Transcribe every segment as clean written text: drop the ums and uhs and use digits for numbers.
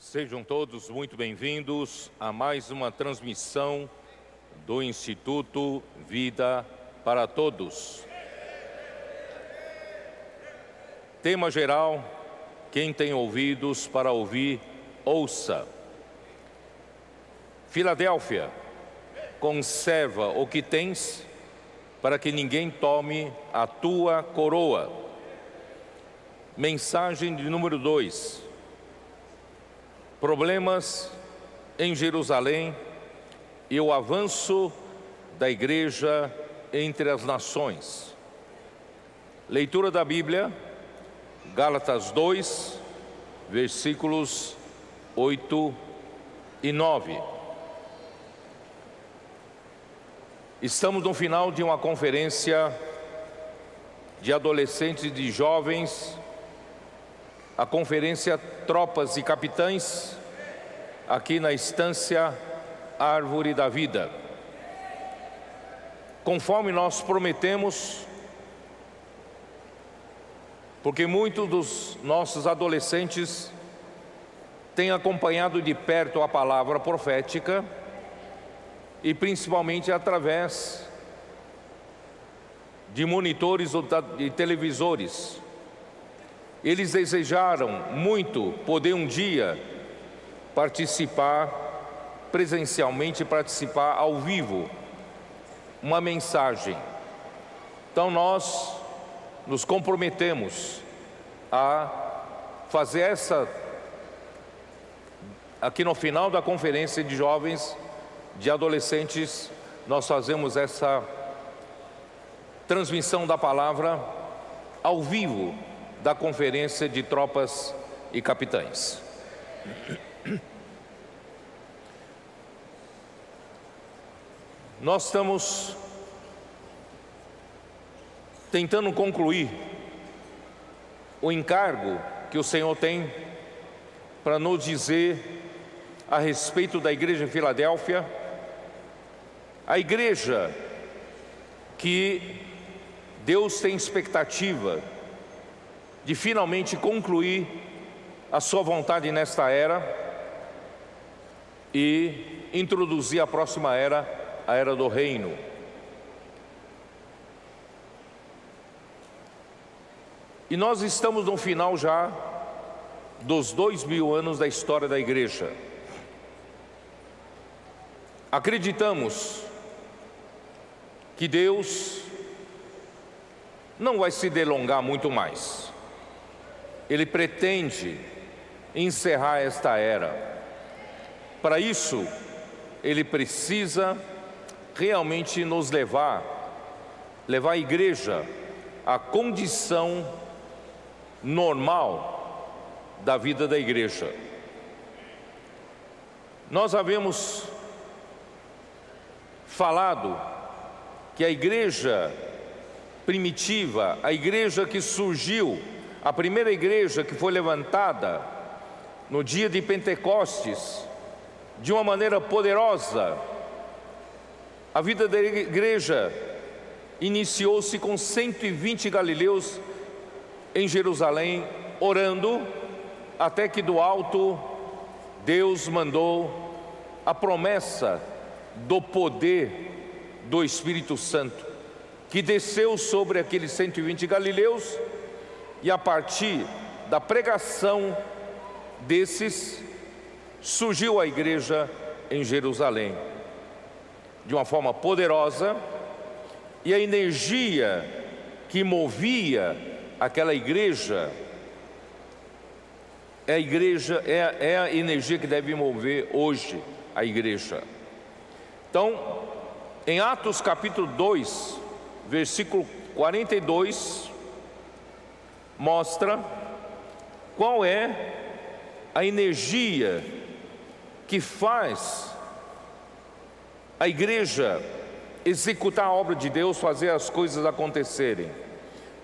Sejam todos muito bem-vindos a mais uma transmissão do Instituto Vida para Todos. Tema geral: quem tem ouvidos para ouvir, ouça. Filadélfia, conserva o que tens, para que ninguém tome a tua coroa. Mensagem de número 2. Problemas em Jerusalém e o avanço da igreja entre as nações. Leitura da Bíblia, Gálatas 2, versículos 8 e 9. Estamos no final de uma conferência de adolescentes e de jovens, a conferência Tropas e Capitães, aqui na Estância Árvore da Vida. Conforme nós prometemos, porque muitos dos nossos adolescentes têm acompanhado de perto a palavra profética, e principalmente através de monitores ou de televisores. Eles desejaram muito poder um dia participar presencialmente, participar ao vivo, uma mensagem. Então nós nos comprometemos a fazer essa, aqui no final da conferência de jovens, de adolescentes, nós fazemos essa transmissão da palavra ao vivo da conferência de tropas e capitães. Nós estamos tentando concluir o encargo que o Senhor tem para nos dizer a respeito da igreja em Filadélfia, a igreja que Deus tem expectativa de finalmente concluir a sua vontade nesta era e introduzir a próxima era, a era do reino. E nós estamos no final já dos 2000 anos da história da igreja. Acreditamos que Deus não vai se delongar muito mais. Ele pretende encerrar esta era. Para isso, Ele precisa realmente nos levar a igreja à condição normal da vida da igreja. Nós havíamos falado que a igreja primitiva, a igreja que surgiu, a primeira igreja que foi levantada no dia de Pentecostes, de uma maneira poderosa, a vida da igreja iniciou-se com 120 galileus em Jerusalém, orando, até que do alto Deus mandou a promessa do poder do Espírito Santo, que desceu sobre aqueles 120 galileus, e a partir da pregação desses, surgiu a igreja em Jerusalém, de uma forma poderosa, e a energia que movia aquela igreja, é a energia que deve mover hoje a igreja. Então, em Atos capítulo 2, versículo 42, mostra qual é a energia que faz a igreja executar a obra de Deus, fazer as coisas acontecerem.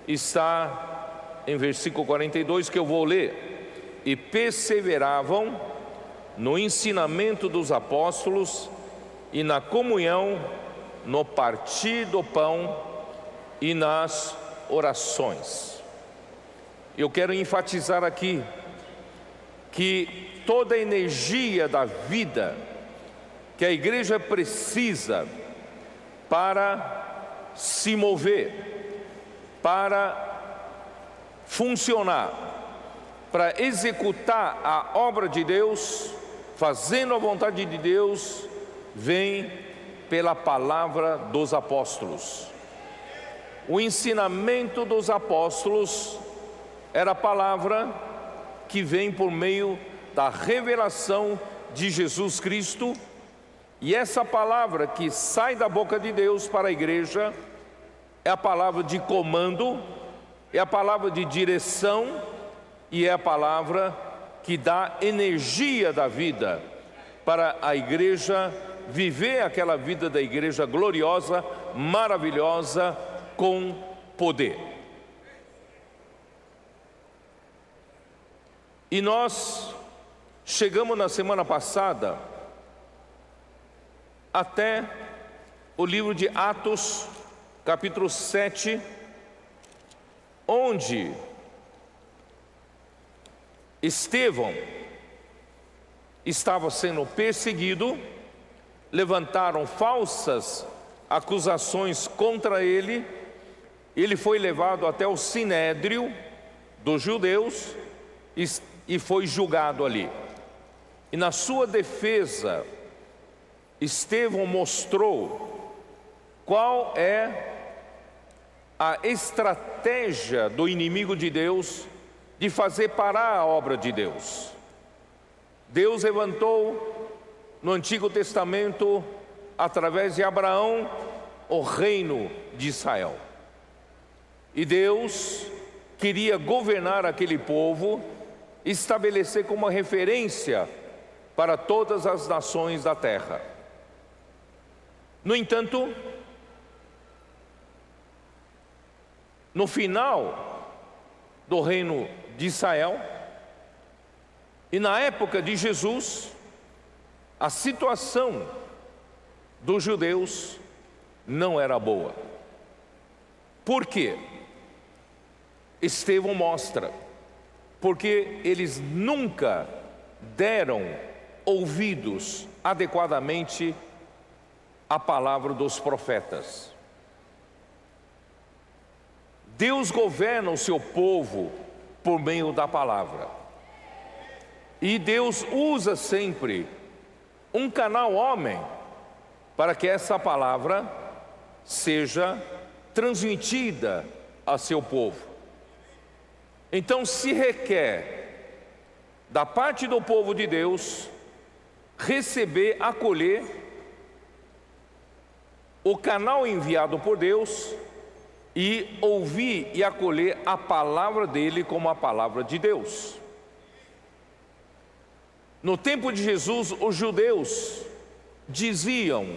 Está em versículo 42, que eu vou ler: e perseveravam no ensinamento dos apóstolos e na comunhão, no partir do pão e nas orações. Eu quero enfatizar aqui que toda a energia da vida que a igreja precisa para se mover, para funcionar, para executar a obra de Deus, fazendo a vontade de Deus, vem pela palavra dos apóstolos. O ensinamento dos apóstolos era a palavra que vem por meio da revelação de Jesus Cristo, e essa palavra que sai da boca de Deus para a igreja é a palavra de comando, é a palavra de direção e é a palavra que dá energia da vida para a igreja viver aquela vida da igreja gloriosa, maravilhosa, com poder. E nós chegamos na semana passada até o livro de Atos, capítulo 7, onde Estevão estava sendo perseguido, levantaram falsas acusações contra ele, ele foi levado até o sinédrio dos judeus e foi julgado ali. E na sua defesa, Estevão mostrou qual é a estratégia do inimigo de Deus de fazer parar a obra de Deus. Deus levantou no Antigo Testamento, através de Abraão, o reino de Israel. E Deus queria governar aquele povo, estabelecer como referência para todas as nações da terra. No entanto, no final do reino de Israel, e na época de Jesus, a situação dos judeus não era boa. Por quê? Estevão mostra, porque eles nunca deram ouvidos adequadamente à palavra dos profetas. Deus governa o seu povo por meio da palavra. E Deus usa sempre um canal homem para que essa palavra seja transmitida a seu povo. Então se requer da parte do povo de Deus receber, acolher o canal enviado por Deus e ouvir e acolher a palavra dele como a palavra de Deus. No tempo de Jesus, os judeus diziam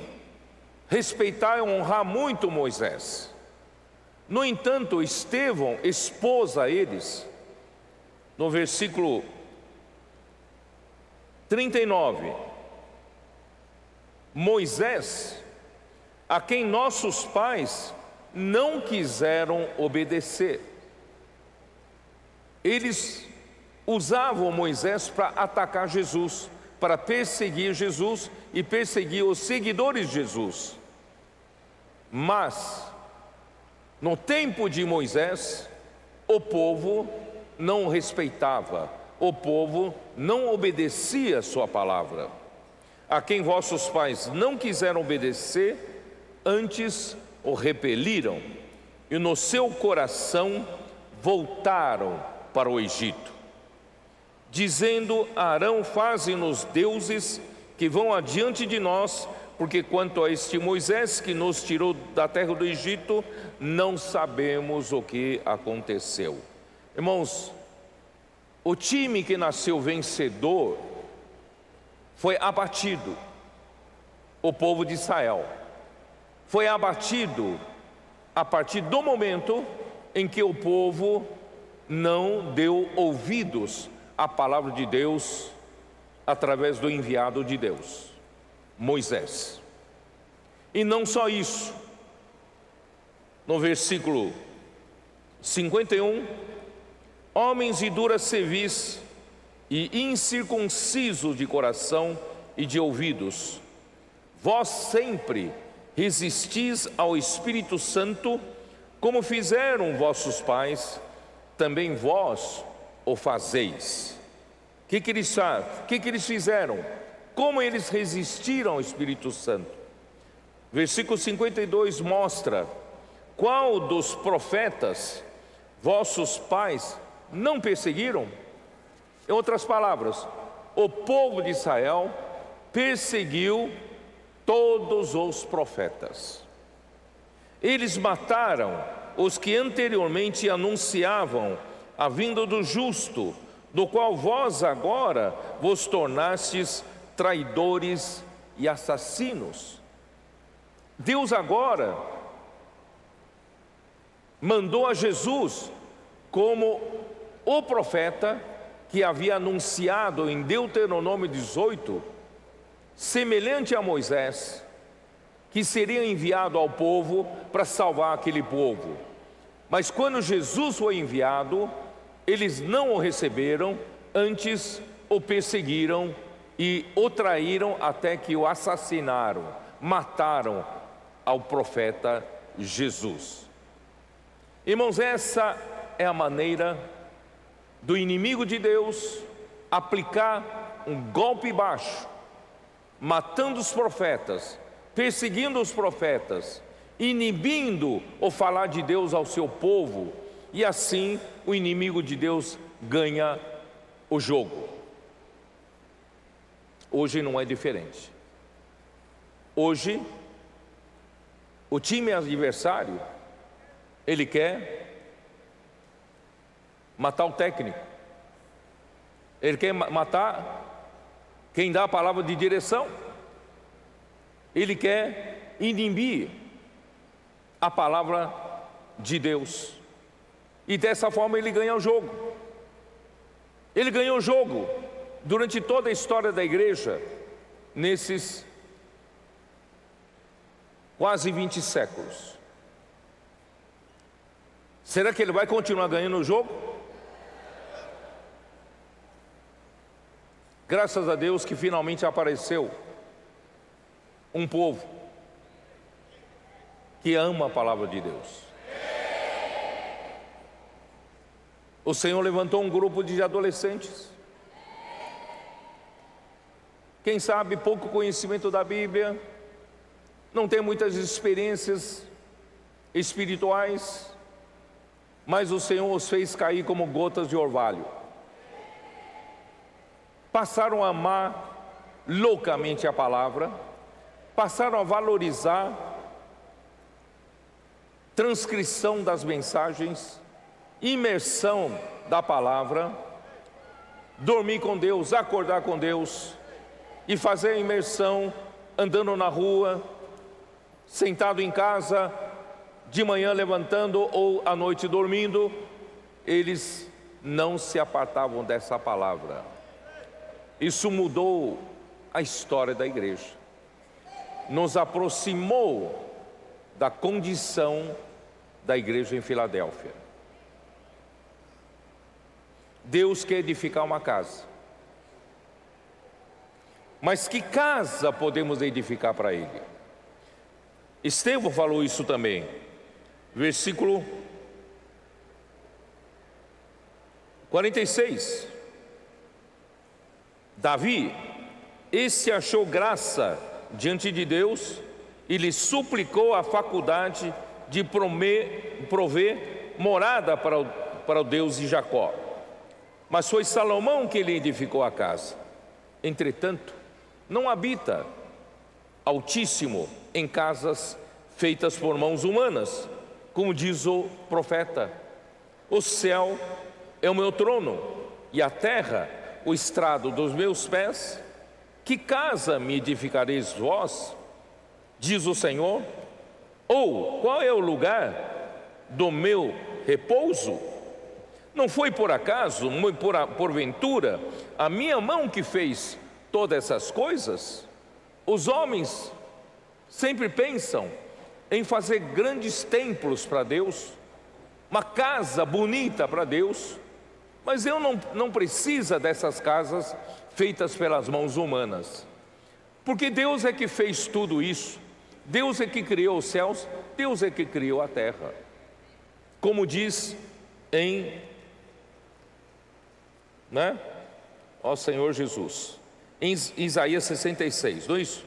respeitar e honrar muito Moisés. No entanto, Estevão expôs a eles, no versículo 39, Moisés, a quem nossos pais não quiseram obedecer. Eles usavam Moisés para atacar Jesus, para perseguir Jesus e perseguir os seguidores de Jesus. Mas, no tempo de Moisés, o povo não respeitava, o povo não obedecia a sua palavra. A quem vossos pais não quiseram obedecer, antes o repeliram, e no seu coração voltaram para o Egito, dizendo: Arão, faze-nos deuses que vão adiante de nós, porque quanto a este Moisés que nos tirou da terra do Egito, não sabemos o que aconteceu. Irmãos, o time que nasceu vencedor foi abatido. O povo de Israel foi abatido a partir do momento em que o povo não deu ouvidos à palavra de Deus através do enviado de Deus, Moisés. E não só isso, no versículo 51, homens de dura cerviz e incircuncisos de coração e de ouvidos. Vós sempre resistis ao Espírito Santo, como fizeram vossos pais, também vós o fazeis. O que eles fizeram? Como eles resistiram ao Espírito Santo? Versículo 52 mostra: qual dos profetas vossos pais não perseguiram? Em outras palavras, o povo de Israel perseguiu todos os profetas. Eles mataram os que anteriormente anunciavam a vinda do justo, do qual vós agora vos tornastes traidores e assassinos. Deus agora mandou a Jesus como o profeta que havia anunciado em Deuteronômio 18, semelhante a Moisés, que seria enviado ao povo para salvar aquele povo. Mas quando Jesus foi enviado, eles não o receberam, antes o perseguiram e o traíram até que o assassinaram, mataram ao profeta Jesus. Irmãos, essa é a maneira do inimigo de Deus aplicar um golpe baixo, matando os profetas, perseguindo os profetas, inibindo o falar de Deus ao seu povo, e assim o inimigo de Deus ganha o jogo. Hoje não é diferente. Hoje, o time adversário, ele quer matar o técnico, ele quer matar quem dá a palavra de direção, ele quer inibir a palavra de Deus, e dessa forma ele ganha o jogo. Ele ganhou o jogo durante toda a história da igreja, nesses quase 20 séculos. Será que ele vai continuar ganhando o jogo? Graças a Deus que finalmente apareceu um povo que ama a palavra de Deus. O Senhor levantou um grupo de adolescentes, quem sabe pouco conhecimento da Bíblia, não tem muitas experiências espirituais, mas o Senhor os fez cair como gotas de orvalho. Passaram a amar loucamente a palavra, passaram a valorizar transcrição das mensagens, imersão da palavra, dormir com Deus, acordar com Deus e fazer a imersão andando na rua, sentado em casa, de manhã levantando ou à noite dormindo. Eles não se apartavam dessa palavra. Isso mudou a história da igreja, nos aproximou da condição da igreja em Filadélfia. Deus quer edificar uma casa, mas que casa podemos edificar para Ele? Estevão falou isso também, versículo 46. Davi, esse achou graça diante de Deus e lhe suplicou a faculdade de prover morada para o Deus de Jacó. Mas foi Salomão que lhe edificou a casa. Entretanto, não habita Altíssimo em casas feitas por mãos humanas, como diz o profeta: o céu é o meu trono e a terra o estrado dos meus pés. Que casa me edificareis vós? Diz o Senhor. Ou qual é o lugar do meu repouso? Não foi por acaso, porventura, a minha mão que fez todas essas coisas? Os homens sempre pensam em fazer grandes templos para Deus, uma casa bonita para Deus, Mas eu não precisa dessas casas feitas pelas mãos humanas, porque Deus é que fez tudo isso. Deus é que criou os céus, Deus é que criou a terra. Como diz em, ó Senhor Jesus, em Isaías 66, não é isso?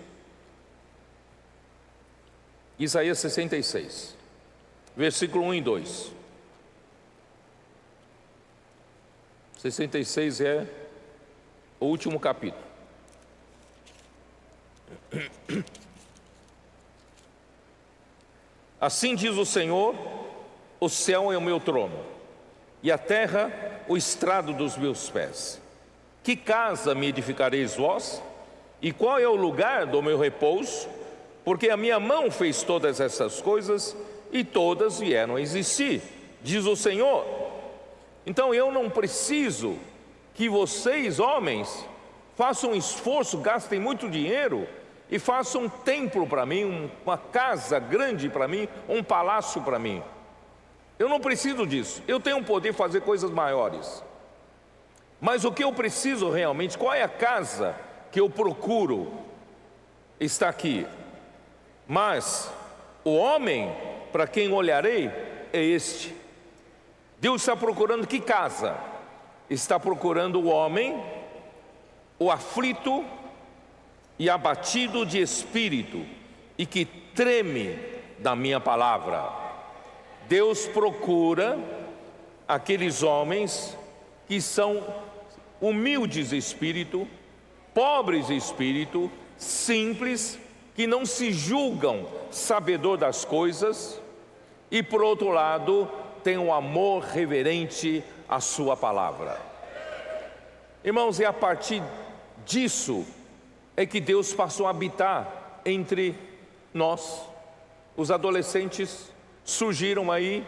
Isaías 66, versículo 1 e 2. 66 é o último capítulo. Assim diz o Senhor: o céu é o meu trono, e a terra o estrado dos meus pés. Que casa me edificareis vós? E qual é o lugar do meu repouso? Porque a minha mão fez todas essas coisas, e todas vieram a existir, diz o Senhor. Então eu não preciso que vocês, homens, façam um esforço, gastem muito dinheiro e façam um templo para mim, uma casa grande para mim, um palácio para mim. Eu não preciso disso. Eu tenho poder de fazer coisas maiores. Mas o que eu preciso realmente, qual é a casa que eu procuro? Está aqui. Mas o homem para quem olharei é este. Deus está procurando que casa? Está procurando o homem, o aflito e abatido de espírito, e que treme da minha palavra. Deus procura aqueles homens que são humildes de espírito, pobres de espírito, simples, que não se julgam sabedor das coisas, e por outro lado tem um amor reverente à sua palavra. Irmãos, e a partir disso é que Deus passou a habitar entre nós. Os adolescentes surgiram aí,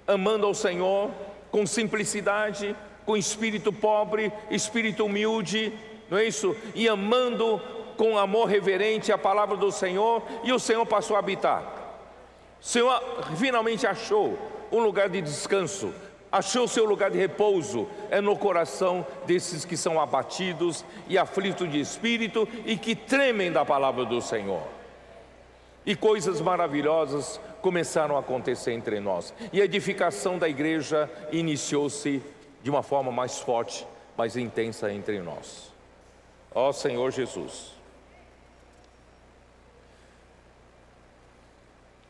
amando ao Senhor, com simplicidade, com espírito pobre, espírito humilde, não é isso? E amando com amor reverente a palavra do Senhor, e o Senhor passou a habitar. O Senhor finalmente achou um lugar de descanso, achou seu lugar de repouso, é no coração desses que são abatidos e aflitos de espírito e que tremem da palavra do Senhor. E coisas maravilhosas começaram a acontecer entre nós, e a edificação da igreja iniciou-se de uma forma mais forte, mais intensa entre nós. Ó Senhor Jesus,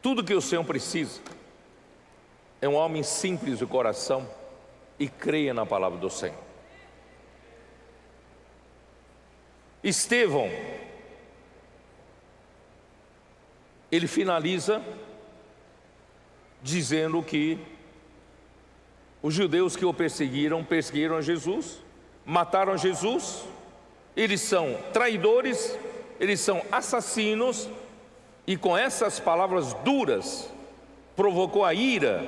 tudo que o Senhor precisa é um homem simples de coração e creia na palavra do Senhor. Estevão, ele finaliza dizendo que os judeus que o perseguiram a Jesus, mataram Jesus, eles são traidores, eles são assassinos, e com essas palavras duras provocou a ira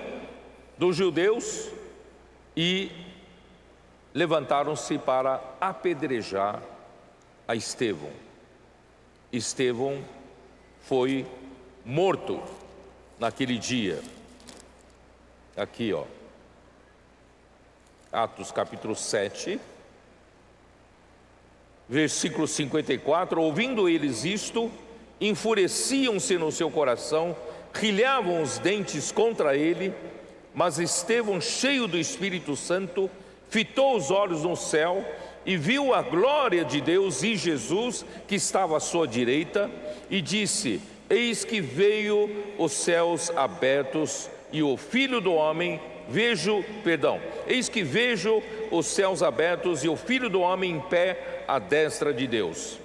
dos judeus e levantaram-se para apedrejar a Estevão. Estevão foi morto naquele dia. Aqui, ó, Atos capítulo 7, versículo 54. Ouvindo eles isto, enfureciam-se no seu coração, rilhavam os dentes contra ele. Mas Estevão, cheio do Espírito Santo, fitou os olhos no céu e viu a glória de Deus e Jesus que estava à sua direita, e disse: eis que veio os céus abertos e o Filho do Homem, eis que vejo os céus abertos e o Filho do Homem em pé à destra de Deus.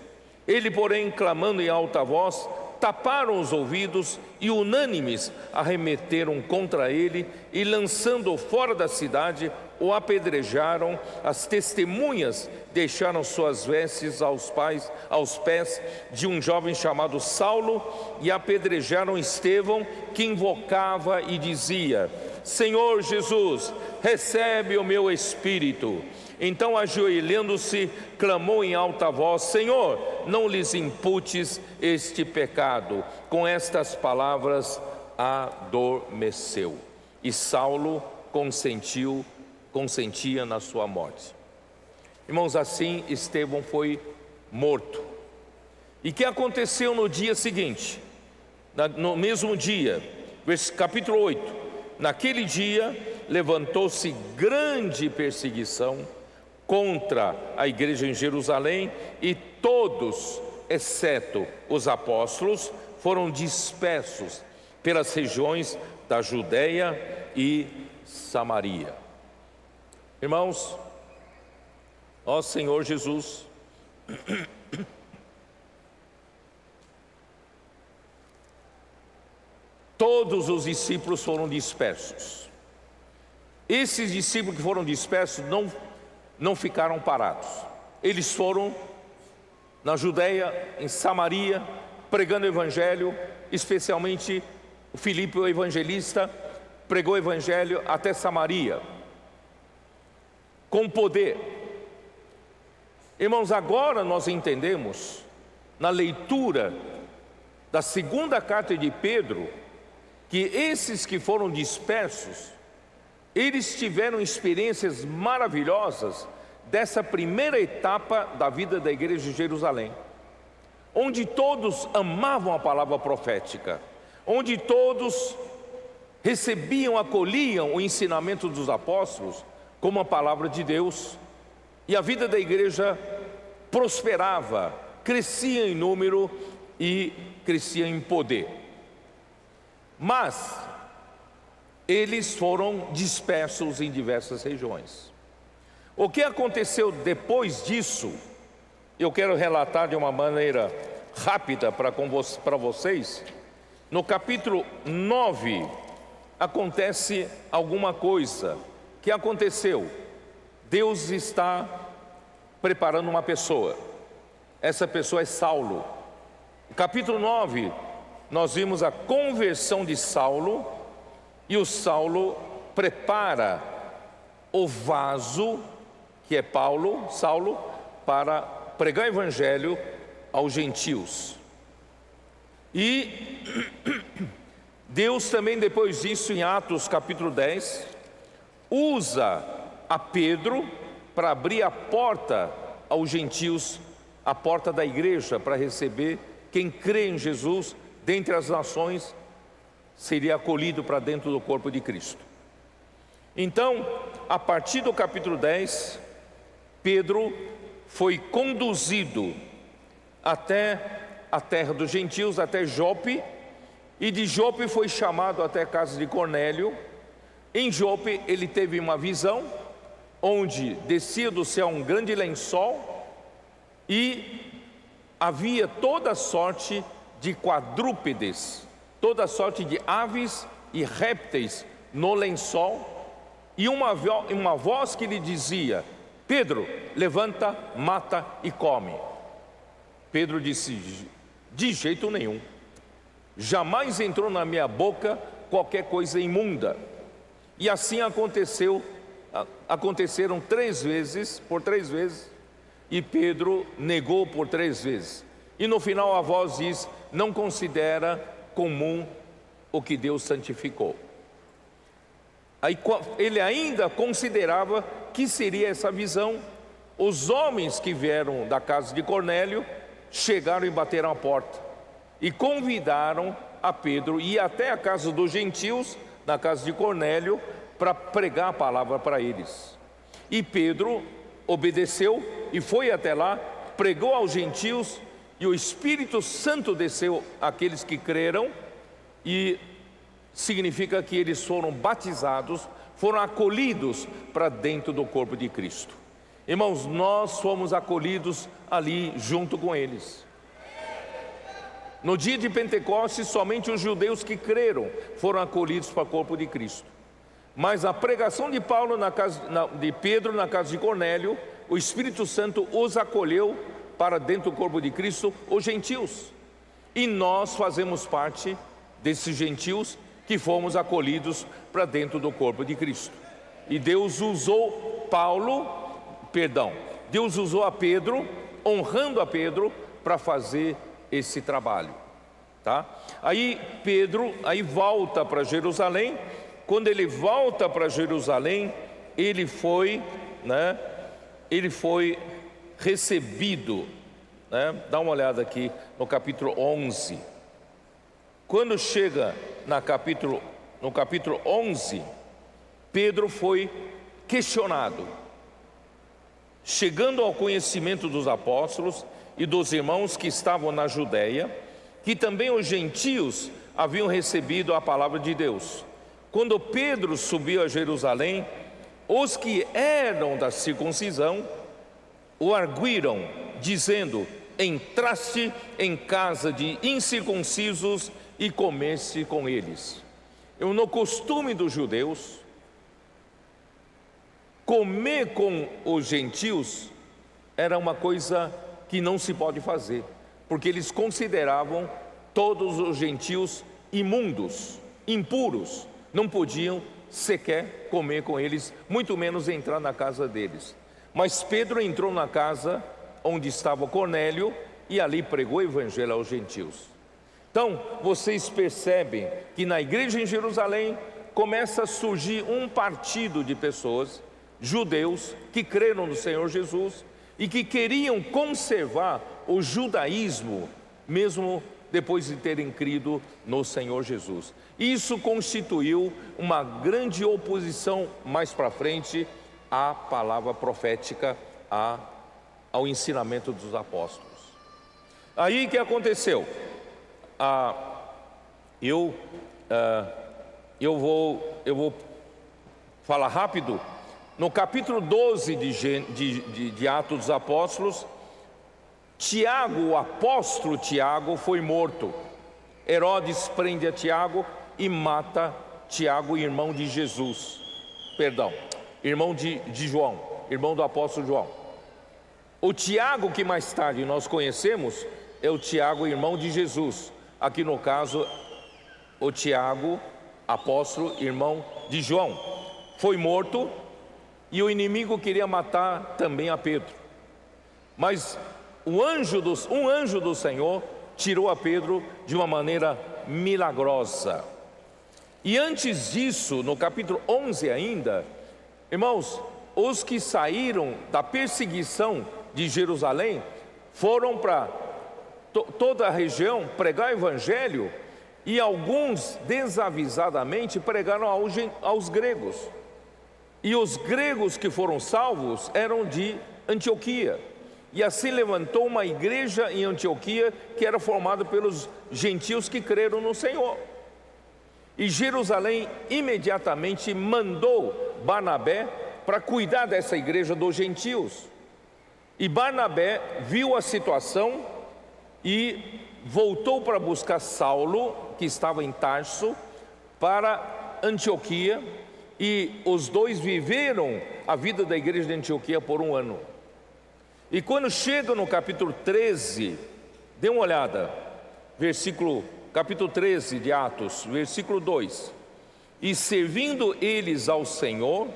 Ele, porém, clamando em alta voz, taparam os ouvidos e unânimes arremeteram contra ele e, lançando-o fora da cidade, o apedrejaram. As testemunhas deixaram suas vestes aos pés de um jovem chamado Saulo e apedrejaram Estevão, que invocava e dizia: Senhor Jesus, recebe o meu espírito. Então, ajoelhando-se, clamou em alta voz: Senhor, não lhes imputes este pecado. Com estas palavras adormeceu. E Saulo consentiu consentia na sua morte. Irmãos, assim Estevão foi morto. E o que aconteceu no dia seguinte? No mesmo dia, capítulo 8: naquele dia levantou-se grande perseguição contra a igreja em Jerusalém, e todos, exceto os apóstolos, foram dispersos pelas regiões da Judéia e Samaria. Irmãos, ó Senhor Jesus, todos os discípulos foram dispersos. Esses discípulos que foram dispersos não ficaram parados. Eles foram na Judéia, em Samaria, pregando o evangelho, especialmente o Filipe, o evangelista, pregou o evangelho até Samaria, com poder. Irmãos, agora nós entendemos, na leitura da segunda carta de Pedro, que esses que foram dispersos, eles tiveram experiências maravilhosas dessa primeira etapa da vida da igreja de Jerusalém, onde todos amavam a palavra profética, onde todos recebiam, acolhiam o ensinamento dos apóstolos como a palavra de Deus, e a vida da igreja prosperava, crescia em número e crescia em poder. Mas eles foram dispersos em diversas regiões. O que aconteceu depois disso, eu quero relatar de uma maneira rápida para vocês. No capítulo 9, acontece alguma coisa. O que aconteceu? Deus está preparando uma pessoa. Essa pessoa é Saulo. No capítulo 9, nós vimos a conversão de Saulo, e o Saulo prepara o vaso, que é Saulo, para pregar o evangelho aos gentios. E Deus também, depois disso, em Atos capítulo 10, usa a Pedro para abrir a porta aos gentios, a porta da igreja, para receber quem crê em Jesus dentre as nações, seria acolhido para dentro do corpo de Cristo. Então, a partir do capítulo 10, Pedro foi conduzido até a terra dos gentios, até Jope, e de Jope foi chamado até a casa de Cornélio. Em Jope ele teve uma visão, onde descia do céu um grande lençol, e havia toda sorte de quadrúpedes, toda sorte de aves e répteis no lençol, e uma voz que lhe dizia: Pedro, levanta, mata e come. Pedro disse: de jeito nenhum, jamais entrou na minha boca qualquer coisa imunda. E assim aconteceram 3 vezes, por 3 vezes, e Pedro negou por 3 vezes. E no final a voz diz: não considera comum o que Deus santificou. Aí ele ainda considerava que seria essa visão. Os homens que vieram da casa de Cornélio chegaram e bateram a porta e convidaram a Pedro ir até a casa dos gentios, na casa de Cornélio, para pregar a palavra para eles. E Pedro obedeceu e foi até lá, pregou aos gentios, e o Espírito Santo desceu àqueles que creram, e significa que eles foram batizados, foram acolhidos para dentro do corpo de Cristo. Irmãos, nós fomos acolhidos ali junto com eles. No dia de Pentecostes, somente os judeus que creram foram acolhidos para o corpo de Cristo. Mas a pregação de de Pedro na casa de Cornélio, o Espírito Santo os acolheu para dentro do corpo de Cristo, os gentios. E nós fazemos parte desses gentios que fomos acolhidos para dentro do corpo de Cristo. E Deus usou Deus usou a Pedro, honrando a Pedro, para fazer esse trabalho, tá? Aí Pedro volta para Jerusalém. Quando ele volta para Jerusalém, ele foi, ele foi recebido, Dá uma olhada aqui no capítulo 11. Quando chega no capítulo 11, Pedro foi questionado. Chegando ao conhecimento dos apóstolos e dos irmãos que estavam na Judéia, que também os gentios haviam recebido a palavra de Deus. Quando Pedro subiu a Jerusalém, os que eram da circuncisão o arguíram, dizendo: entraste em casa de incircuncisos e comeste com eles. No costume dos judeus, comer com os gentios era uma coisa que não se pode fazer, porque eles consideravam todos os gentios imundos, impuros, não podiam sequer comer com eles, muito menos entrar na casa deles. Mas Pedro entrou na casa onde estava Cornélio e ali pregou o evangelho aos gentios. Então, vocês percebem que na igreja em Jerusalém começa a surgir um partido de pessoas, judeus, que creram no Senhor Jesus e que queriam conservar o judaísmo, mesmo depois de terem crido no Senhor Jesus. Isso constituiu uma grande oposição mais para frente à palavra profética, ao ensinamento dos apóstolos. Aí o que aconteceu? Eu vou falar rápido. No capítulo 12 de Atos dos Apóstolos, Tiago, o apóstolo Tiago, foi morto. Herodes prende a Tiago e mata Tiago, irmão de Jesus. Irmão de João, irmão do apóstolo João. O Tiago que mais tarde nós conhecemos é o Tiago, irmão de Jesus. Aqui no caso, o Tiago, apóstolo, irmão de João, foi morto e o inimigo queria matar também a Pedro. Mas um anjo do Senhor tirou a Pedro de uma maneira milagrosa. E antes disso, no capítulo 11 ainda, irmãos, os que saíram da perseguição de Jerusalém foram para toda a região pregar o evangelho, e alguns desavisadamente pregaram aos gregos. E os gregos que foram salvos eram de Antioquia. E assim levantou uma igreja em Antioquia que era formada pelos gentios que creram no Senhor. E Jerusalém imediatamente mandou Barnabé para cuidar dessa igreja dos gentios. E Barnabé viu a situação e voltou para buscar Saulo, que estava em Tarso, para Antioquia, e os dois viveram a vida da igreja de Antioquia por 1 ano. E quando chega no capítulo 13, dê uma olhada, capítulo 13 de Atos, versículo 2: e servindo eles ao Senhor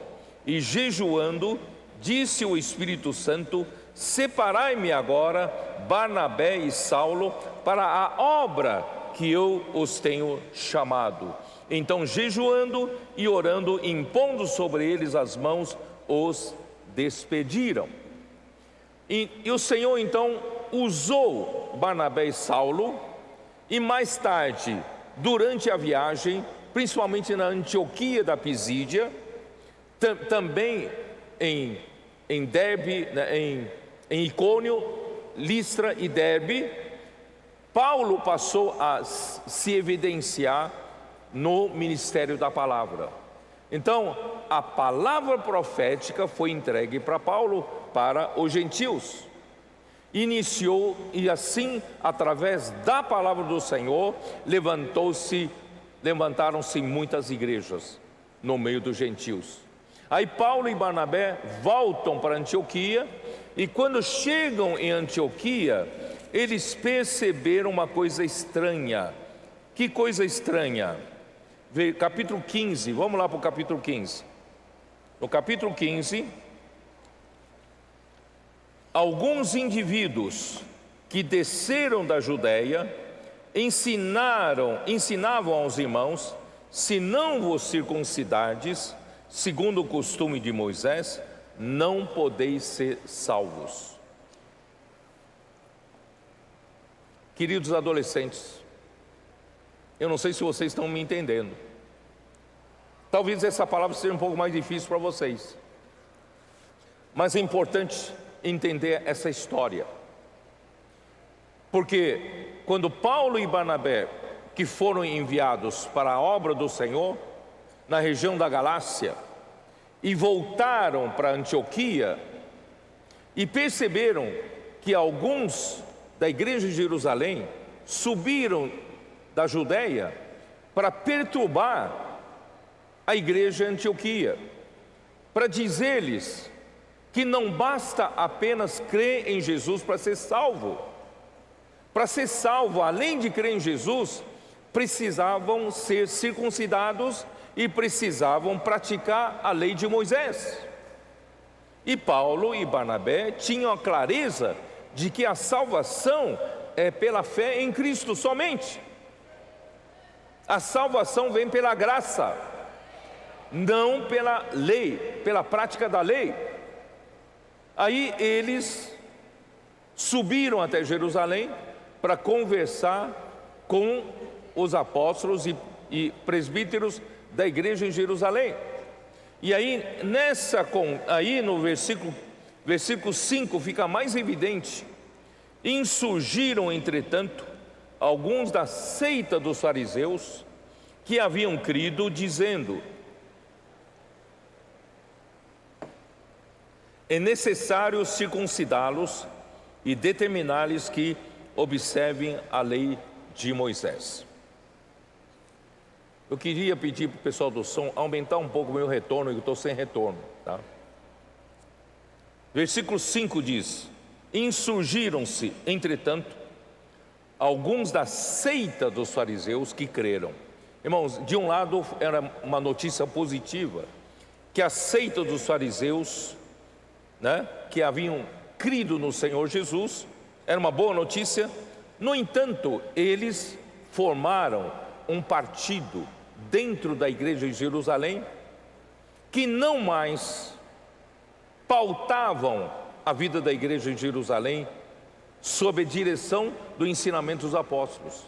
e jejuando, disse o Espírito Santo: separai-me agora Barnabé e Saulo para a obra que eu os tenho chamado. Então, jejuando e orando, impondo sobre eles as mãos, os despediram. E o Senhor então usou Barnabé e Saulo, e mais tarde, durante a viagem, principalmente na Antioquia da Pisídia, também em Derbe, em Icônio, Listra e Derbe, Paulo passou a se evidenciar no ministério da palavra. Então, a palavra profética foi entregue para Paulo, para os gentios. Iniciou, e assim, através da palavra do Senhor, levantaram-se muitas igrejas no meio dos gentios. Aí Paulo e Barnabé voltam para Antioquia, e quando chegam em Antioquia, eles perceberam uma coisa estranha. Que coisa estranha? Capítulo 15, vamos lá para o capítulo 15. No capítulo 15, alguns indivíduos que desceram da Judéia ensinavam aos irmãos: se não vos circuncidardes, segundo o costume de Moisés, não podeis ser salvos. Queridos adolescentes, eu não sei se vocês estão me entendendo. Talvez essa palavra seja um pouco mais difícil para vocês, mas é importante entender essa história. Porque quando Paulo e Barnabé, que foram enviados para a obra do Senhor, na região da Galácia, e voltaram para Antioquia, e perceberam que alguns da igreja de Jerusalém subiram da Judéia para perturbar a igreja de Antioquia, para dizer-lhes que não basta apenas crer em Jesus para ser salvo. Para ser salvo, além de crer em Jesus, precisavam ser circuncidados e precisavam praticar a lei de Moisés. E Paulo e Barnabé tinham a clareza de que a salvação é pela fé em Cristo somente. A salvação vem pela graça, não pela lei, pela prática da lei. Aí eles subiram até Jerusalém para conversar com os apóstolos e presbíteros da igreja em Jerusalém. E aí, aí no versículo 5 fica mais evidente: insurgiram, entretanto, alguns da seita dos fariseus que haviam crido, dizendo: é necessário circuncidá-los e determinar-lhes que observem a lei de Moisés. Eu queria pedir para o pessoal do som aumentar um pouco o meu retorno, que eu estou sem retorno, tá? Versículo 5 diz: insurgiram-se, entretanto, alguns da seita dos fariseus que creram. Irmãos, de um lado era uma notícia positiva, que a seita dos fariseus, que haviam crido no Senhor Jesus, era uma boa notícia. No entanto, eles formaram um partido dentro da igreja de Jerusalém que não mais pautavam a vida da igreja de Jerusalém sob a direção do ensinamento dos apóstolos.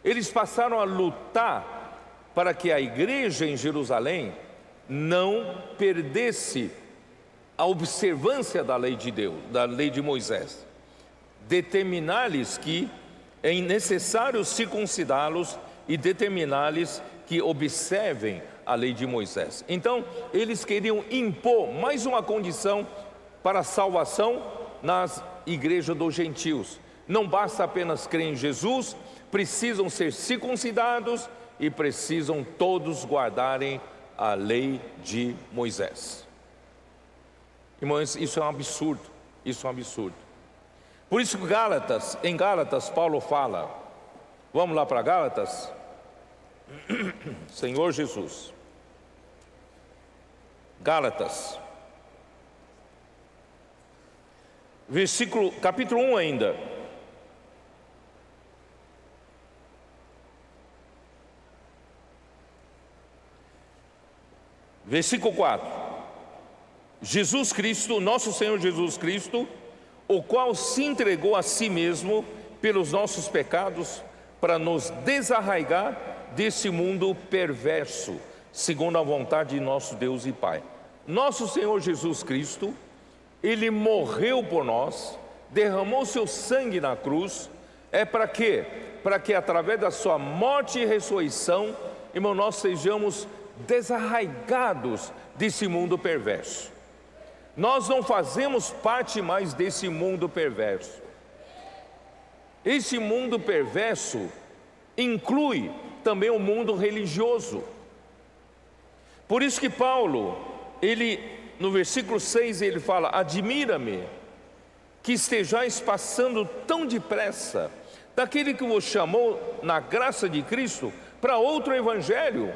Eles passaram a lutar para que a igreja em Jerusalém não perdesse a observância da lei de Deus, da lei de Moisés. Determinar-lhes que é necessário circuncidá-los e determinar-lhes que observem a lei de Moisés. Então, eles queriam impor mais uma condição para a salvação nas igrejas dos gentios. Não basta apenas crer em Jesus, precisam ser circuncidados e precisam todos guardarem a lei de Moisés. Irmãos, isso é um absurdo, isso é um absurdo. Por isso que em Gálatas, Paulo fala, vamos lá para Gálatas? Senhor Jesus. Gálatas, capítulo 1 ainda. Versículo 4. Jesus Cristo, nosso Senhor Jesus Cristo, o qual se entregou a si mesmo pelos nossos pecados, para nos desarraigar desse mundo perverso, segundo a vontade de nosso Deus e Pai. Nosso Senhor Jesus Cristo, Ele morreu por nós, derramou seu sangue na cruz, para quê? Para que através da sua morte e ressurreição, irmão, nós sejamos desarraigados desse mundo perverso. Nós não fazemos parte mais desse mundo perverso. Esse mundo perverso inclui também o mundo religioso. Por isso que Paulo, no versículo 6, ele fala: admira-me que estejais passando tão depressa daquele que vos chamou na graça de Cristo para outro evangelho,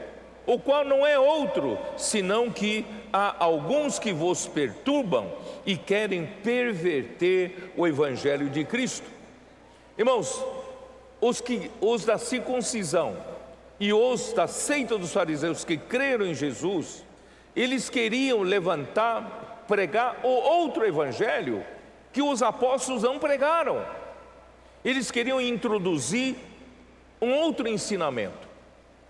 o qual não é outro, senão que há alguns que vos perturbam e querem perverter o evangelho de Cristo. Irmãos, os da circuncisão e os da seita dos fariseus que creram em Jesus, eles queriam levantar, pregar o outro evangelho que os apóstolos não pregaram. Eles queriam introduzir um outro ensinamento.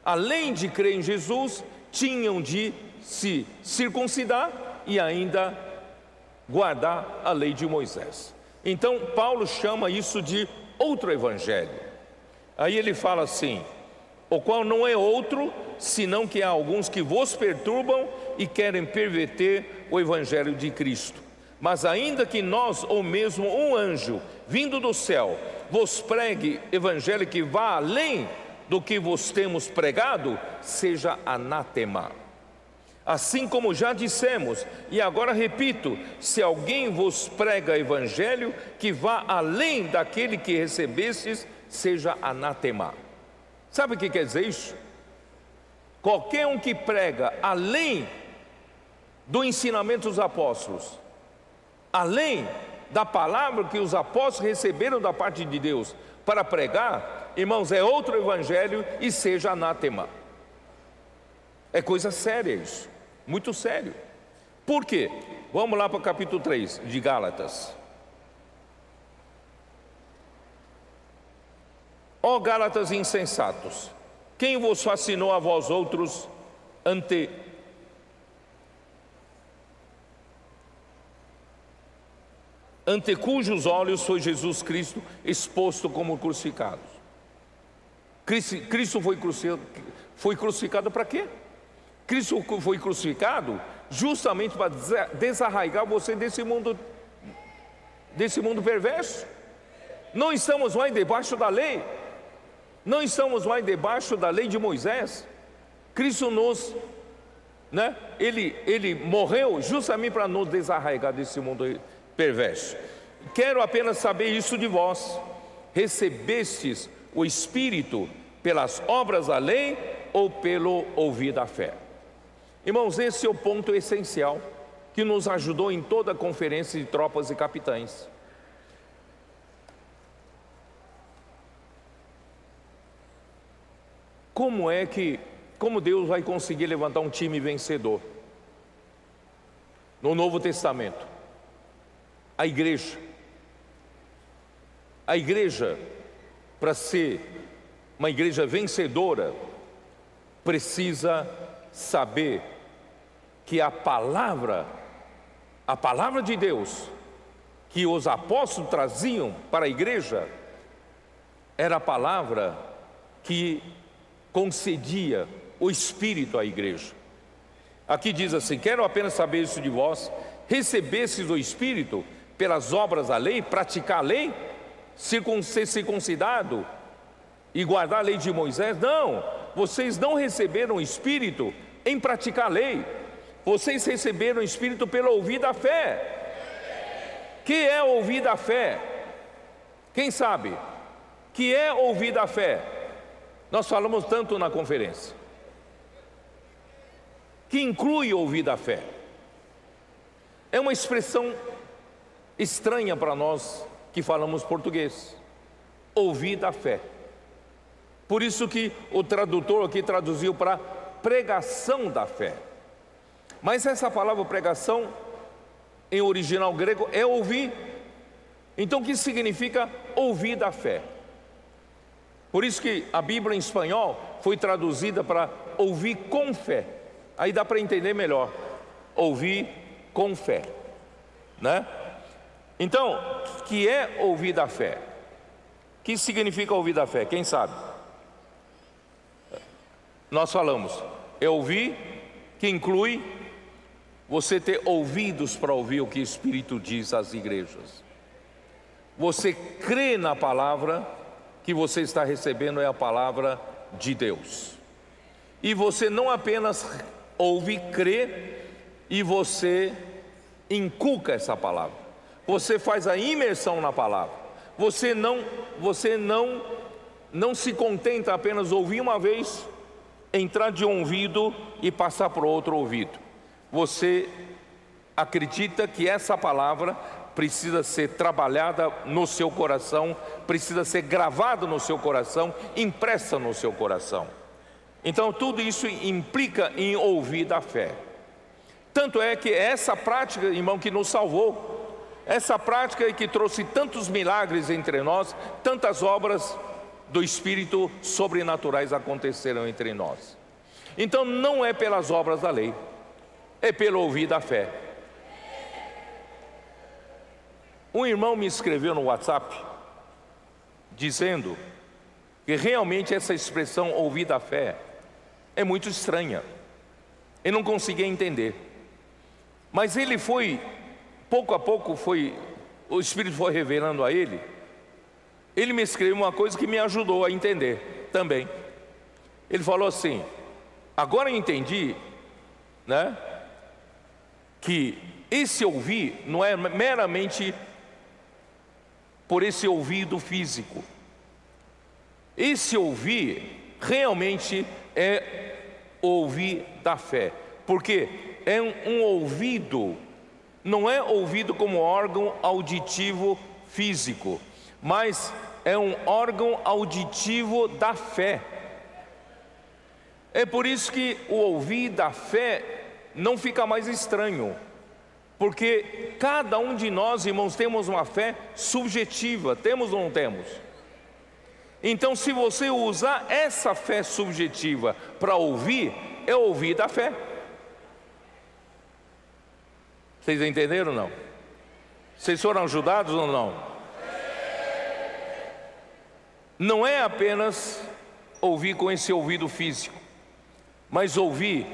Além de crer em Jesus, tinham de se circuncidar e ainda guardar a lei de Moisés. Então Paulo chama isso de outro evangelho. Aí ele fala assim: o qual não é outro, senão que há alguns que vos perturbam e querem perverter o evangelho de Cristo. Mas ainda que nós, ou mesmo um anjo vindo do céu, vos pregue evangelho que vá além do que vos temos pregado, seja anátema. Assim como já dissemos, e agora repito: se alguém vos prega evangelho que vá além daquele que recebestes, seja anátema. Sabe o que quer dizer isso? Qualquer um que prega além do ensinamento dos apóstolos, além da palavra que os apóstolos receberam da parte de Deus para pregar, irmãos, é outro evangelho e seja anátema. É coisa séria isso, muito sério. Por quê? Vamos lá para o capítulo 3 de Gálatas. Ó Gálatas insensatos, quem vos fascinou a vós outros ante cujos olhos foi Jesus Cristo exposto como crucificado? Cristo foi crucificado para quê? Cristo foi crucificado justamente para desarraigar você desse mundo perverso. Não estamos mais debaixo da lei, não estamos mais debaixo da lei de Moisés. Cristo Ele morreu justamente para nos desarraigar desse mundo perverso. Quero apenas saber isso de vós: recebestes o Espírito pelas obras da lei ou pelo ouvir da fé? Irmãos, esse é o ponto essencial que nos ajudou em toda a conferência de tropas e capitães. Como Deus vai conseguir levantar um time vencedor? No Novo Testamento, a igreja, para ser uma igreja vencedora, precisa saber que a palavra de Deus que os apóstolos traziam para a igreja era a palavra que concedia o Espírito à igreja. Aqui diz assim: quero apenas saber isso de vós: recebestes o Espírito pelas obras da lei, praticar a lei, ser circuncidado e guardar a lei de Moisés? Não, vocês não receberam o Espírito em praticar a lei, vocês receberam o Espírito pelo ouvir da fé. Que é ouvir da fé? Quem sabe? Que é ouvir da fé? Nós falamos tanto na conferência, que inclui ouvir da fé. É uma expressão estranha para nós que falamos português, ouvir da fé. Por isso que o tradutor aqui traduziu para pregação da fé. Mas essa palavra pregação, em original grego, é ouvir. Então o que significa ouvir da fé? Por isso que a Bíblia em espanhol foi traduzida para ouvir com fé. Aí dá para entender melhor, ouvir com fé, né? Então, que é ouvir da fé? O que significa ouvir da fé? Quem sabe? Nós falamos, é ouvir, que inclui você ter ouvidos para ouvir o que o Espírito diz às igrejas. Você crê na palavra que você está recebendo, é a palavra de Deus. E você não apenas ouve, crê, e você inculca essa palavra. Você faz a imersão na palavra. Você não se contenta apenas ouvir uma vez, entrar de um ouvido e passar para o outro ouvido. Você acredita que essa palavra precisa ser trabalhada no seu coração, precisa ser gravada no seu coração, impressa no seu coração. Então tudo isso implica em ouvir da fé. Tanto é que essa prática, irmão, que nos salvou, essa prática que trouxe tantos milagres entre nós, tantas obras do Espírito sobrenaturais aconteceram entre nós. Então não é pelas obras da lei, é pelo ouvir da fé. Um irmão me escreveu no WhatsApp dizendo que realmente essa expressão ouvir da fé é muito estranha. Ele não conseguia entender. Mas ele foi, pouco a pouco, o Espírito foi revelando a ele. Ele me escreveu uma coisa que me ajudou a entender também. Ele falou assim: agora eu entendi, né, que esse ouvir não é meramente por esse ouvido físico. Esse ouvir realmente é ouvir da fé. Porque é um ouvido, não é ouvido como órgão auditivo físico, mas é um órgão auditivo da fé. É por isso que o ouvir da fé não fica mais estranho, porque cada um de nós, irmãos, temos uma fé subjetiva, temos ou não temos? Então, se você usar essa fé subjetiva para ouvir, é ouvir da fé. Vocês entenderam ou não? Vocês foram ajudados ou não? Não é apenas ouvir com esse ouvido físico, mas ouvir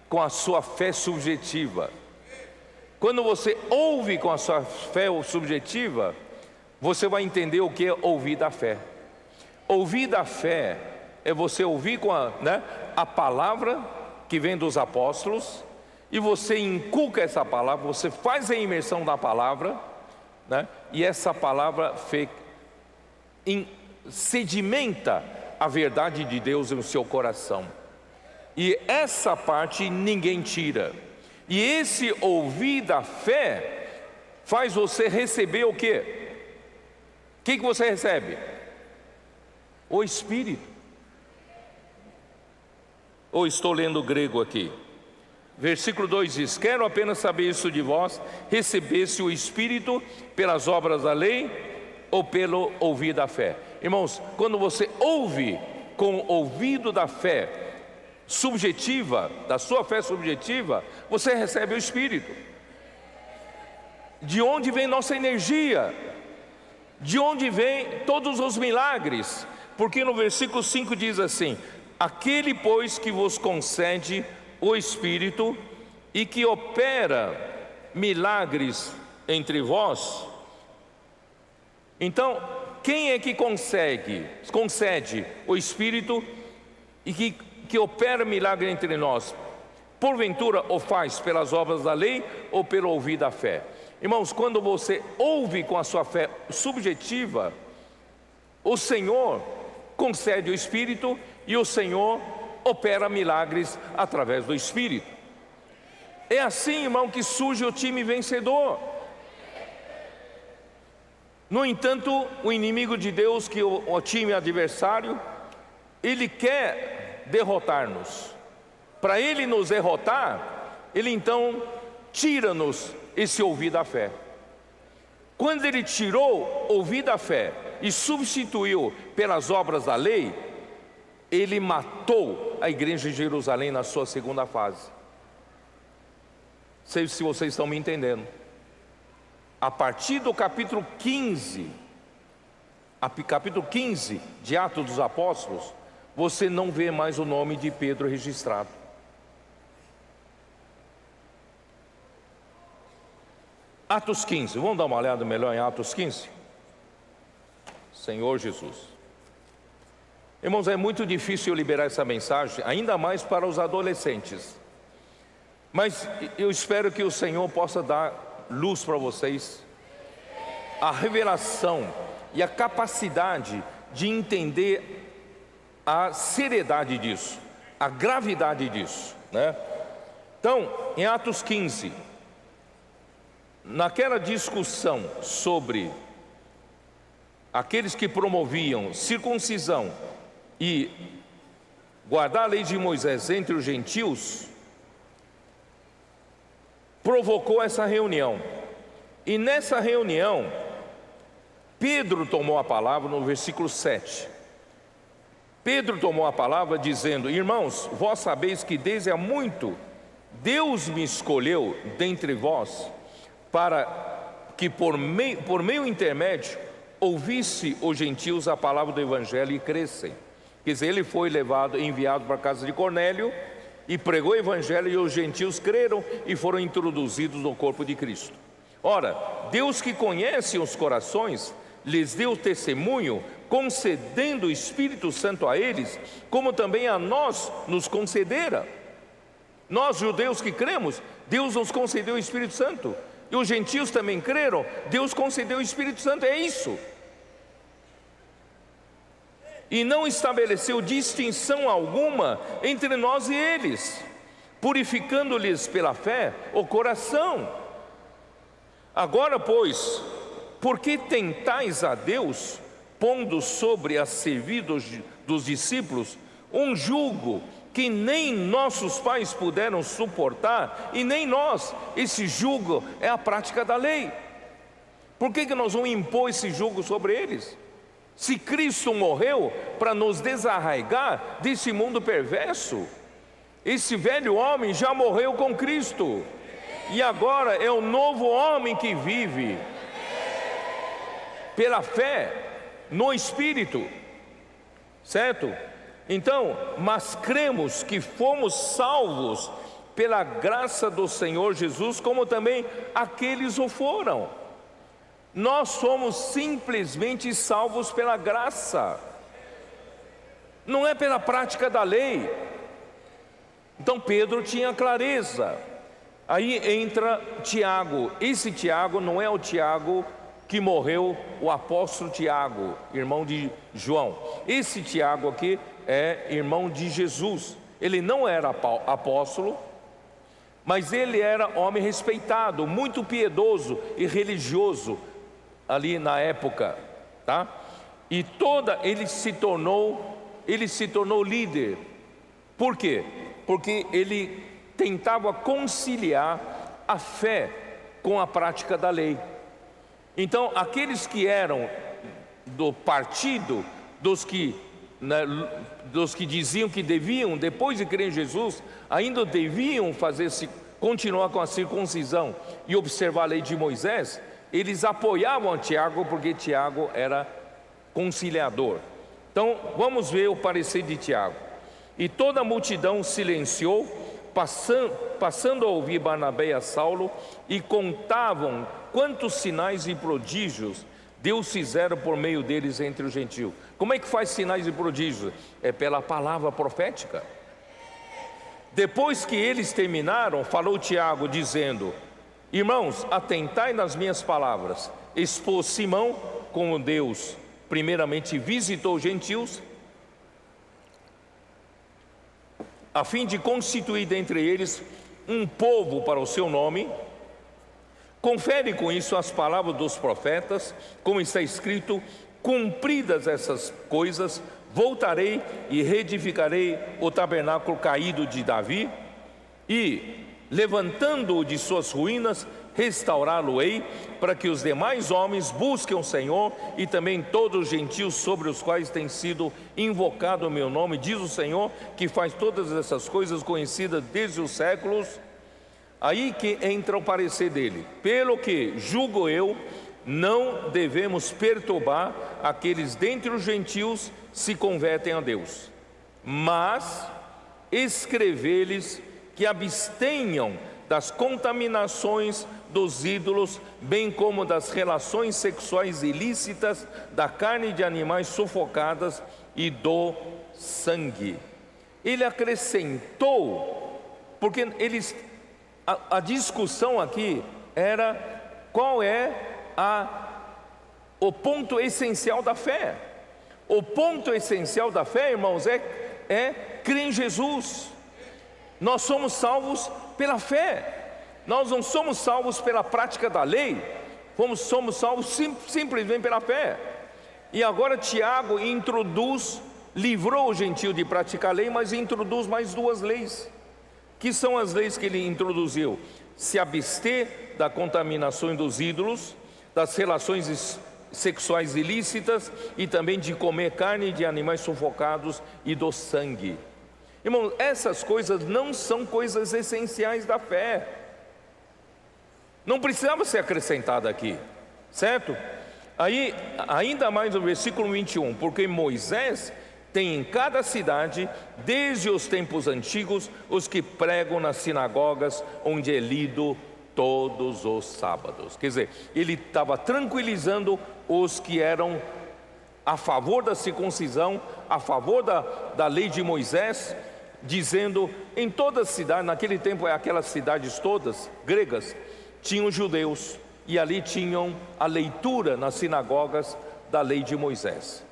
com a sua fé subjetiva. Quando você ouve com a sua fé subjetiva, você vai entender o que é ouvir da fé. Ouvir da fé é você ouvir com a palavra que vem dos apóstolos, e você inculca essa palavra, você faz a imersão da palavra, né? E essa palavra sedimenta a verdade de Deus no seu coração. E essa parte ninguém tira. E esse ouvir da fé faz você receber o quê? O que você recebe? O Espírito. Ou estou lendo o grego aqui. Versículo 2 diz: quero apenas saber isso de vós, recebesse o Espírito pelas obras da lei ou pelo ouvir da fé. Irmãos, quando você ouve com o ouvido da fé subjetiva, da sua fé subjetiva, você recebe o Espírito. De onde vem nossa energia? De onde vem todos os milagres? Porque no versículo 5 diz assim: aquele, pois, que vos concede o Espírito e que opera milagres entre vós. Então, quem é que concede o Espírito e que opera milagre entre nós? Porventura o faz pelas obras da lei ou pelo ouvir da fé? Irmãos, quando você ouve com a sua fé subjetiva, o Senhor concede o Espírito e o Senhor opera milagres através do Espírito. É assim, irmão, que surge o time vencedor. No entanto, o inimigo de Deus, que o time adversário, ele quer derrotar-nos. Para ele nos derrotar, ele então tira-nos esse ouvir da fé. Quando ele tirou ouvir da fé e substituiu pelas obras da lei, ele matou a igreja de Jerusalém na sua segunda fase. Sei se vocês estão me entendendo. A partir do capítulo 15 de Atos dos Apóstolos, você não vê mais o nome de Pedro registrado. Atos 15, vamos dar uma olhada melhor em Atos 15? Senhor Jesus. Irmãos, é muito difícil eu liberar essa mensagem, ainda mais para os adolescentes. Mas eu espero que o Senhor possa dar luz para vocês, a revelação e a capacidade de entender a seriedade disso, a gravidade disso, né? Então, em Atos 15, naquela discussão sobre aqueles que promoviam circuncisão e guardar a lei de Moisés entre os gentios, provocou essa reunião. E nessa reunião, Pedro tomou a palavra no versículo 7. Pedro tomou a palavra dizendo: irmãos, vós sabeis que desde há muito Deus me escolheu dentre vós, para que por meio intermédio ouvisse os gentios a palavra do evangelho e crescem. Quer dizer, ele foi enviado para a casa de Cornélio e pregou o evangelho, e os gentios creram e foram introduzidos no corpo de Cristo. Ora, Deus, que conhece os corações, lhes deu testemunho, concedendo o Espírito Santo a eles, como também a nós nos concedera. Nós, judeus que cremos, Deus nos concedeu o Espírito Santo. E os gentios também creram, Deus concedeu o Espírito Santo. É isso. E não estabeleceu distinção alguma entre nós e eles, purificando-lhes pela fé o coração. Agora, pois, por que tentais a Deus, pondo sobre a serviço dos discípulos um jugo que nem nossos pais puderam suportar, e nem nós? Esse jugo é a prática da lei. Por que nós vamos impor esse jugo sobre eles? Se Cristo morreu para nos desarraigar desse mundo perverso, esse velho homem já morreu com Cristo, e agora é o novo homem que vive pela fé no Espírito, certo? Então, mas cremos que fomos salvos pela graça do Senhor Jesus, como também aqueles o foram. Nós somos simplesmente salvos pela graça, não é pela prática da lei. Então Pedro tinha clareza. Aí entra Tiago. Esse Tiago não é o Tiago que morreu, o apóstolo Tiago, irmão de João. Esse Tiago aqui é irmão de Jesus. Ele não era apóstolo, mas ele era homem respeitado, muito piedoso e religioso ali na época, tá? E ele se tornou líder. Por quê? Porque ele tentava conciliar a fé com a prática da lei. Então, aqueles que eram do partido dos que diziam que deviam, depois de crer em Jesus, ainda deviam continuar com a circuncisão e observar a lei de Moisés, eles apoiavam Tiago, porque Tiago era conciliador. Então, vamos ver o parecer de Tiago. E toda a multidão silenciou, passando a ouvir Barnabé e Saulo, e contavam quantos sinais e prodígios Deus fizeram por meio deles entre os gentios. Como é que faz sinais e prodígios? É pela palavra profética. Depois que eles terminaram, falou Tiago dizendo: irmãos, atentai nas minhas palavras. Expôs Simão como Deus primeiramente visitou os gentios, a fim de constituir dentre eles um povo para o seu nome. Confere com isso as palavras dos profetas, como está escrito: cumpridas essas coisas, voltarei e reedificarei o tabernáculo caído de Davi, e, levantando-o de suas ruínas, restaurá-lo-ei, para que os demais homens busquem o Senhor, e também todos os gentios sobre os quais tem sido invocado o meu nome, diz o Senhor, que faz todas essas coisas conhecidas desde os séculos. Aí que entra o parecer dele: pelo que julgo eu, não devemos perturbar aqueles dentre os gentios se convertem a Deus, mas escrever-lhes que abstenham das contaminações dos ídolos, bem como das relações sexuais ilícitas, da carne de animais sufocadas e do sangue. Ele acrescentou, porque a discussão aqui era qual é o ponto essencial da fé. O ponto essencial da fé, irmãos, é crer em Jesus. Nós somos salvos pela fé. Nós não somos salvos pela prática da lei. Somos salvos simplesmente pela fé. E agora Tiago livrou o gentio de praticar a lei, mas introduz mais duas leis. Que são as leis que ele introduziu? se abster da contaminação dos ídolos, das relações sexuais ilícitas e também de comer carne de animais sufocados e do sangue. Irmão, essas coisas não são coisas essenciais da fé. Não precisava ser acrescentada aqui, certo? Aí, ainda mais no versículo 21, porque Moisés tem em cada cidade, desde os tempos antigos, os que pregam nas sinagogas, onde é lido todos os sábados. Quer dizer, ele estava tranquilizando os que eram a favor da circuncisão, a favor da lei de Moisés, dizendo, em toda a cidade, naquele tempo aquelas cidades todas, gregas, tinham judeus, e ali tinham a leitura nas sinagogas da lei de Moisés.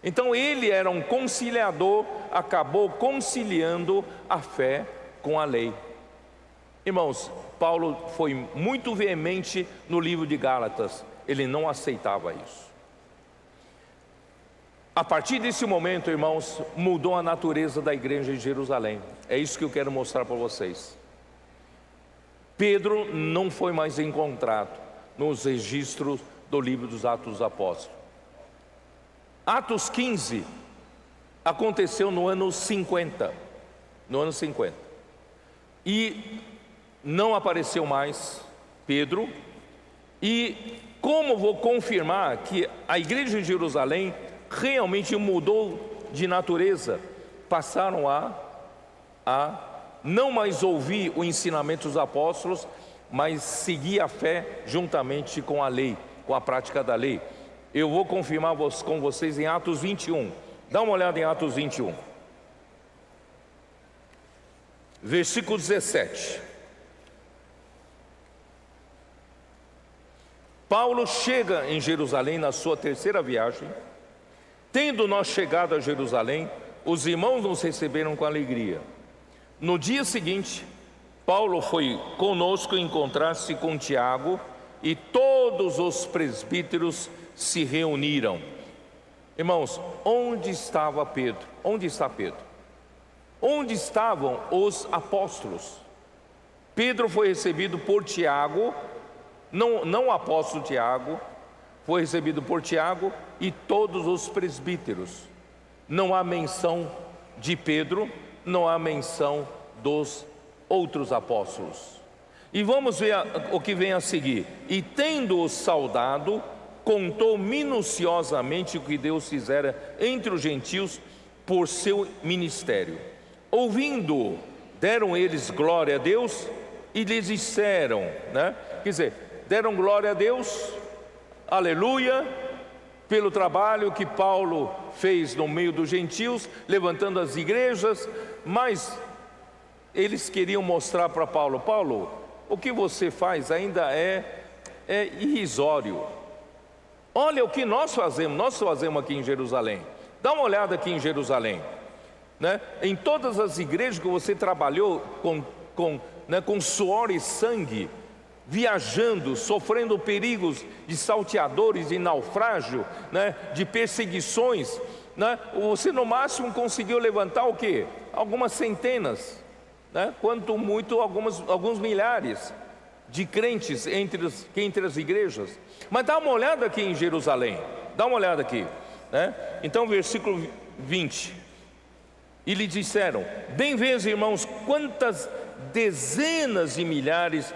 Então ele era um conciliador, acabou conciliando a fé com a lei. Irmãos, Paulo foi muito veemente no livro de Gálatas, ele não aceitava isso. A partir desse momento, irmãos, mudou a natureza da igreja em Jerusalém. É isso que eu quero mostrar para vocês. Pedro não foi mais encontrado nos registros do livro dos Atos dos Apóstolos. Atos 15 aconteceu no ano 50. E não apareceu mais Pedro. E como vou confirmar que a igreja de Jerusalém realmente mudou de natureza, passaram a não mais ouvir o ensinamento dos apóstolos, mas seguir a fé juntamente com a lei, com a prática da lei. Eu vou confirmar com vocês em Atos 21. Dá uma olhada em Atos 21. Versículo 17. Paulo chega em Jerusalém na sua terceira viagem. Tendo nós chegado a Jerusalém, os irmãos nos receberam com alegria. No dia seguinte, Paulo foi conosco encontrar-se com Tiago, e todos os presbíteros se reuniram. Irmãos, onde estava Pedro? Onde está Pedro? Onde estavam os apóstolos? Pedro foi recebido por Tiago, não o apóstolo Tiago, foi recebido por Tiago e todos os presbíteros. Não há menção de Pedro, não há menção dos outros apóstolos. E vamos ver o que vem a seguir. E tendo-o saudado, contou minuciosamente o que Deus fizera entre os gentios por seu ministério. Ouvindo, deram eles glória a Deus e lhes disseram, quer dizer, deram glória a Deus, aleluia, pelo trabalho que Paulo fez no meio dos gentios, levantando as igrejas, mas eles queriam mostrar para Paulo: Paulo, o que você faz ainda é irrisório. Olha o que nós fazemos aqui em Jerusalém. Dá uma olhada aqui em Jerusalém, em todas as igrejas que você trabalhou com suor e sangue, viajando, sofrendo perigos de salteadores, de naufrágio, de perseguições, você no máximo conseguiu levantar o quê? Algumas centenas, quanto muito alguns milhares de crentes entre as igrejas. Mas dá uma olhada aqui em Jerusalém, dá uma olhada aqui, Então versículo 20: e lhe disseram: bem vês, irmãos, quantas dezenas de milhares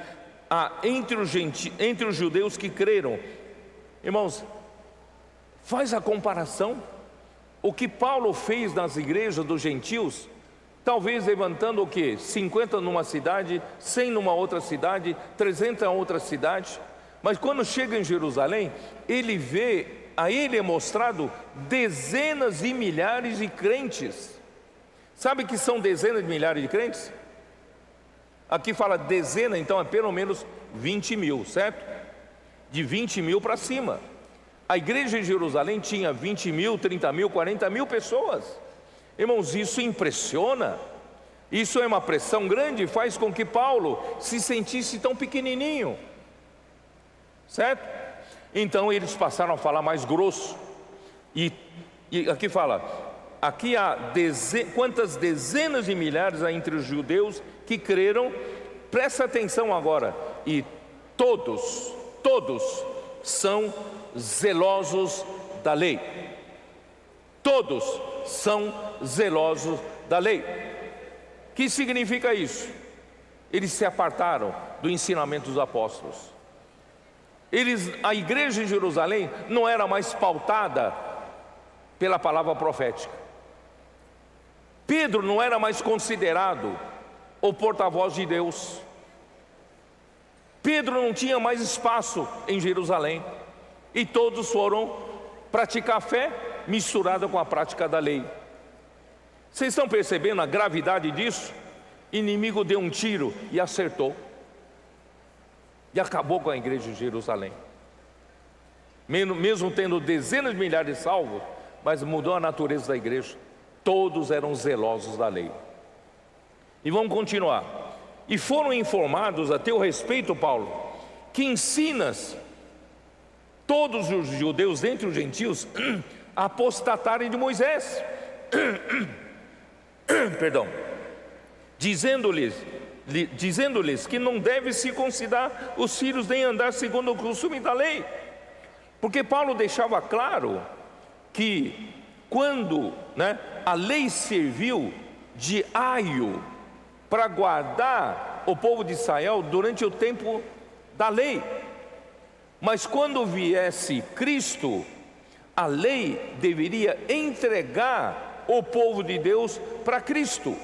há entre os judeus que creram. Irmãos, faz a comparação. O que Paulo fez nas igrejas dos gentios, talvez levantando o quê? 50 numa cidade, 100 numa outra cidade, 300 em outra cidade. Mas quando chega em Jerusalém, a ele é mostrado dezenas de milhares de crentes. Sabe que são dezenas de milhares de crentes? Aqui fala dezena, então é pelo menos 20 mil, certo? De 20 mil para cima. A igreja de Jerusalém tinha 20 mil, 30 mil, 40 mil pessoas. Irmãos, isso impressiona. Isso é uma pressão grande, faz com que Paulo se sentisse tão pequenininho, certo? Então eles passaram a falar mais grosso. E aqui fala: aqui há quantas dezenas de milhares há entre os judeus que creram, Presta atenção agora. E todos são zelosos da lei. Todos são zelosos da lei. O que significa isso? Eles se apartaram do ensinamento dos apóstolos. A igreja de Jerusalém não era mais pautada pela palavra profética. Pedro não era mais considerado o porta-voz de Deus. Pedro não tinha mais espaço em Jerusalém. E todos foram praticar a fé misturada com a prática da lei. Vocês estão percebendo a gravidade disso? O inimigo deu um tiro e acertou. E acabou com a igreja de Jerusalém. Mesmo tendo dezenas de milhares de salvos, mas mudou a natureza da igreja. Todos eram zelosos da lei. E vamos continuar. E foram informados a teu respeito, Paulo, que ensinas todos os judeus dentre os gentios a apostatarem de Moisés. Perdão. Dizendo-lhes que não deve se considerar os filhos nem andar segundo o costume da lei. Porque Paulo deixava claro que quando a lei serviu de aio para guardar o povo de Israel durante o tempo da lei, mas quando viesse Cristo, a lei deveria entregar o povo de Deus para Cristo.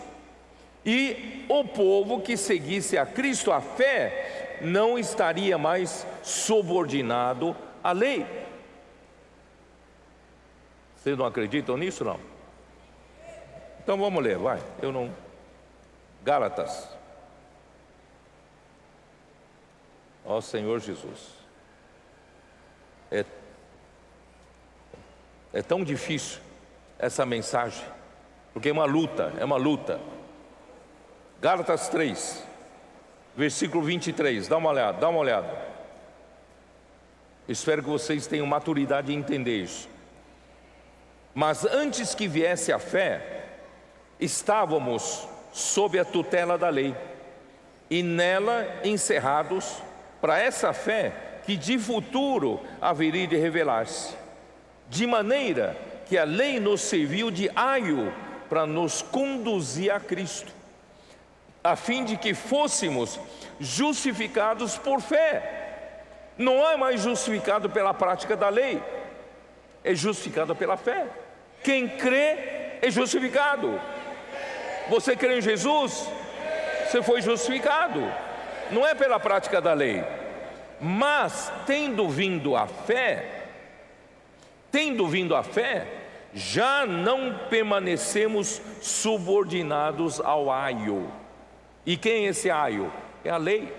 E o povo que seguisse a Cristo, a fé, não estaria mais subordinado à lei. Vocês não acreditam nisso, não? Então vamos ler, vai. Gálatas. Ó Senhor Jesus. É tão difícil essa mensagem, porque é uma luta. Gálatas 3, versículo 23, dá uma olhada. Espero que vocês tenham maturidade em entender isso. Mas antes que viesse a fé, estávamos sob a tutela da lei, e nela encerrados para essa fé que de futuro haveria de revelar-se, de maneira que a lei nos serviu de aio para nos conduzir a Cristo, a fim de que fôssemos justificados por fé. Não é mais justificado pela prática da lei, é justificado pela fé. Quem crê é justificado. Você crê em Jesus? Você foi justificado. Não é pela prática da lei. Mas tendo vindo a fé, já não permanecemos subordinados ao aio. E quem é esse aio? É a lei,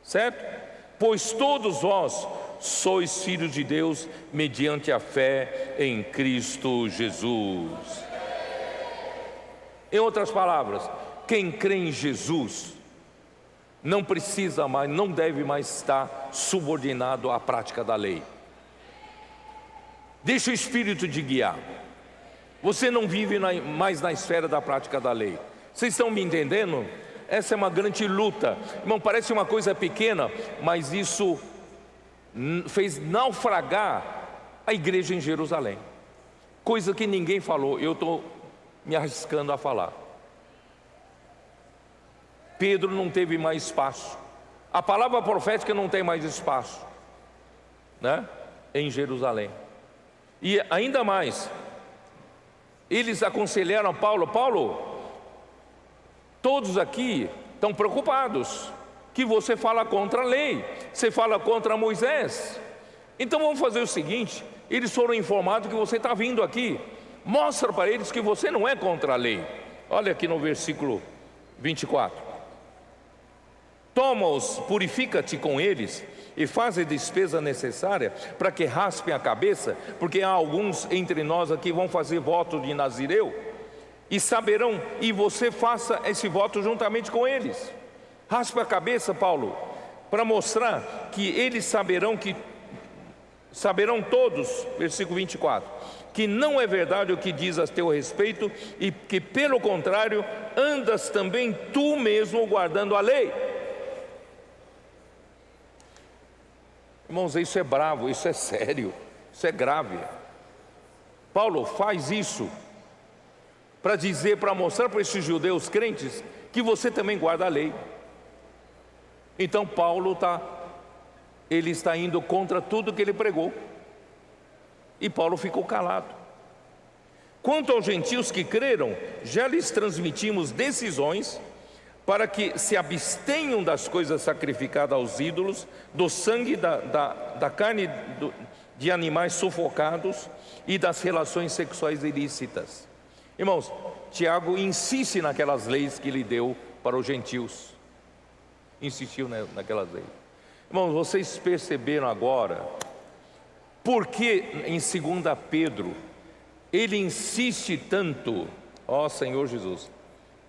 certo? Pois todos vós sois filhos de Deus mediante a fé em Cristo Jesus. Em outras palavras, quem crê em Jesus não precisa mais, não deve mais estar subordinado à prática da lei. Deixa o Espírito te guiar. Você não vive mais na esfera da prática da lei. Vocês estão me entendendo? Essa é uma grande luta. Irmão, parece uma coisa pequena, mas isso fez naufragar a igreja em Jerusalém. Coisa que ninguém falou, eu estou me arriscando a falar. Pedro não teve mais espaço. A palavra profética não tem mais espaço, em Jerusalém. E ainda mais, eles aconselharam a Paulo, todos aqui estão preocupados que você fala contra a lei, você fala contra Moisés. Então vamos fazer o seguinte: eles foram informados que você está vindo aqui, mostra para eles que você não é contra a lei. Olha aqui no versículo 24: toma-os, purifica-te com eles e faz a despesa necessária para que raspem a cabeça, porque há alguns entre nós aqui vão fazer voto de Nazireu, e saberão, e você faça esse voto juntamente com eles. Raspa a cabeça, Paulo, para mostrar que eles saberão que saberão todos, versículo 24, que não é verdade o que diz a teu respeito, e que pelo contrário andas também tu mesmo guardando a lei. Irmãos, isso é bravo, isso é sério, isso é grave. Paulo faz isso para dizer, para mostrar para esses judeus crentes que você também guarda a lei. Então Paulo ele está indo contra tudo que ele pregou, e Paulo ficou calado. Quanto aos gentios que creram, já lhes transmitimos decisões para que se abstenham das coisas sacrificadas aos ídolos, do sangue da carne de animais sufocados e das relações sexuais ilícitas. Irmãos, Tiago insiste naquelas leis que ele deu para os gentios. Insistiu naquelas leis. Irmãos, vocês perceberam agora por que em 2 Pedro ele insiste tanto? Ó Senhor Jesus,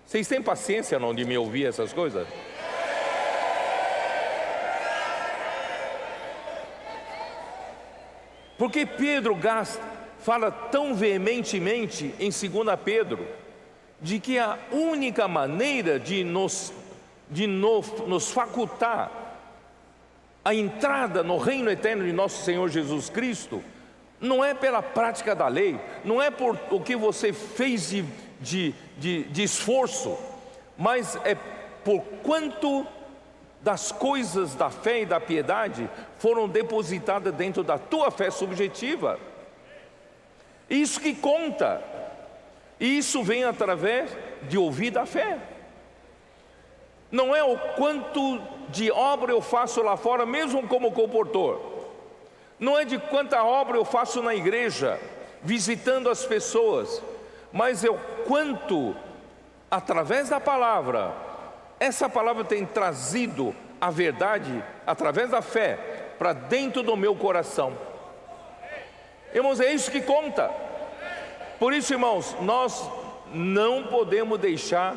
vocês têm paciência não de me ouvir essas coisas? Porque Pedro fala tão veementemente em 2 Pedro de que a única maneira de nos facultar a entrada no reino eterno de nosso Senhor Jesus Cristo não é pela prática da lei, não é por o que você fez de esforço, mas é por quanto das coisas da fé e da piedade foram depositadas dentro da tua fé subjetiva. Isso que conta, e isso vem através de ouvir da fé. Não é o quanto de obra eu faço lá fora, mesmo como comportor. Não é de quanta obra eu faço na igreja, visitando as pessoas, mas é o quanto, através da palavra, essa palavra tem trazido a verdade, através da fé, para dentro do meu coração. Irmãos, é isso que conta. Por isso, irmãos, nós não podemos deixar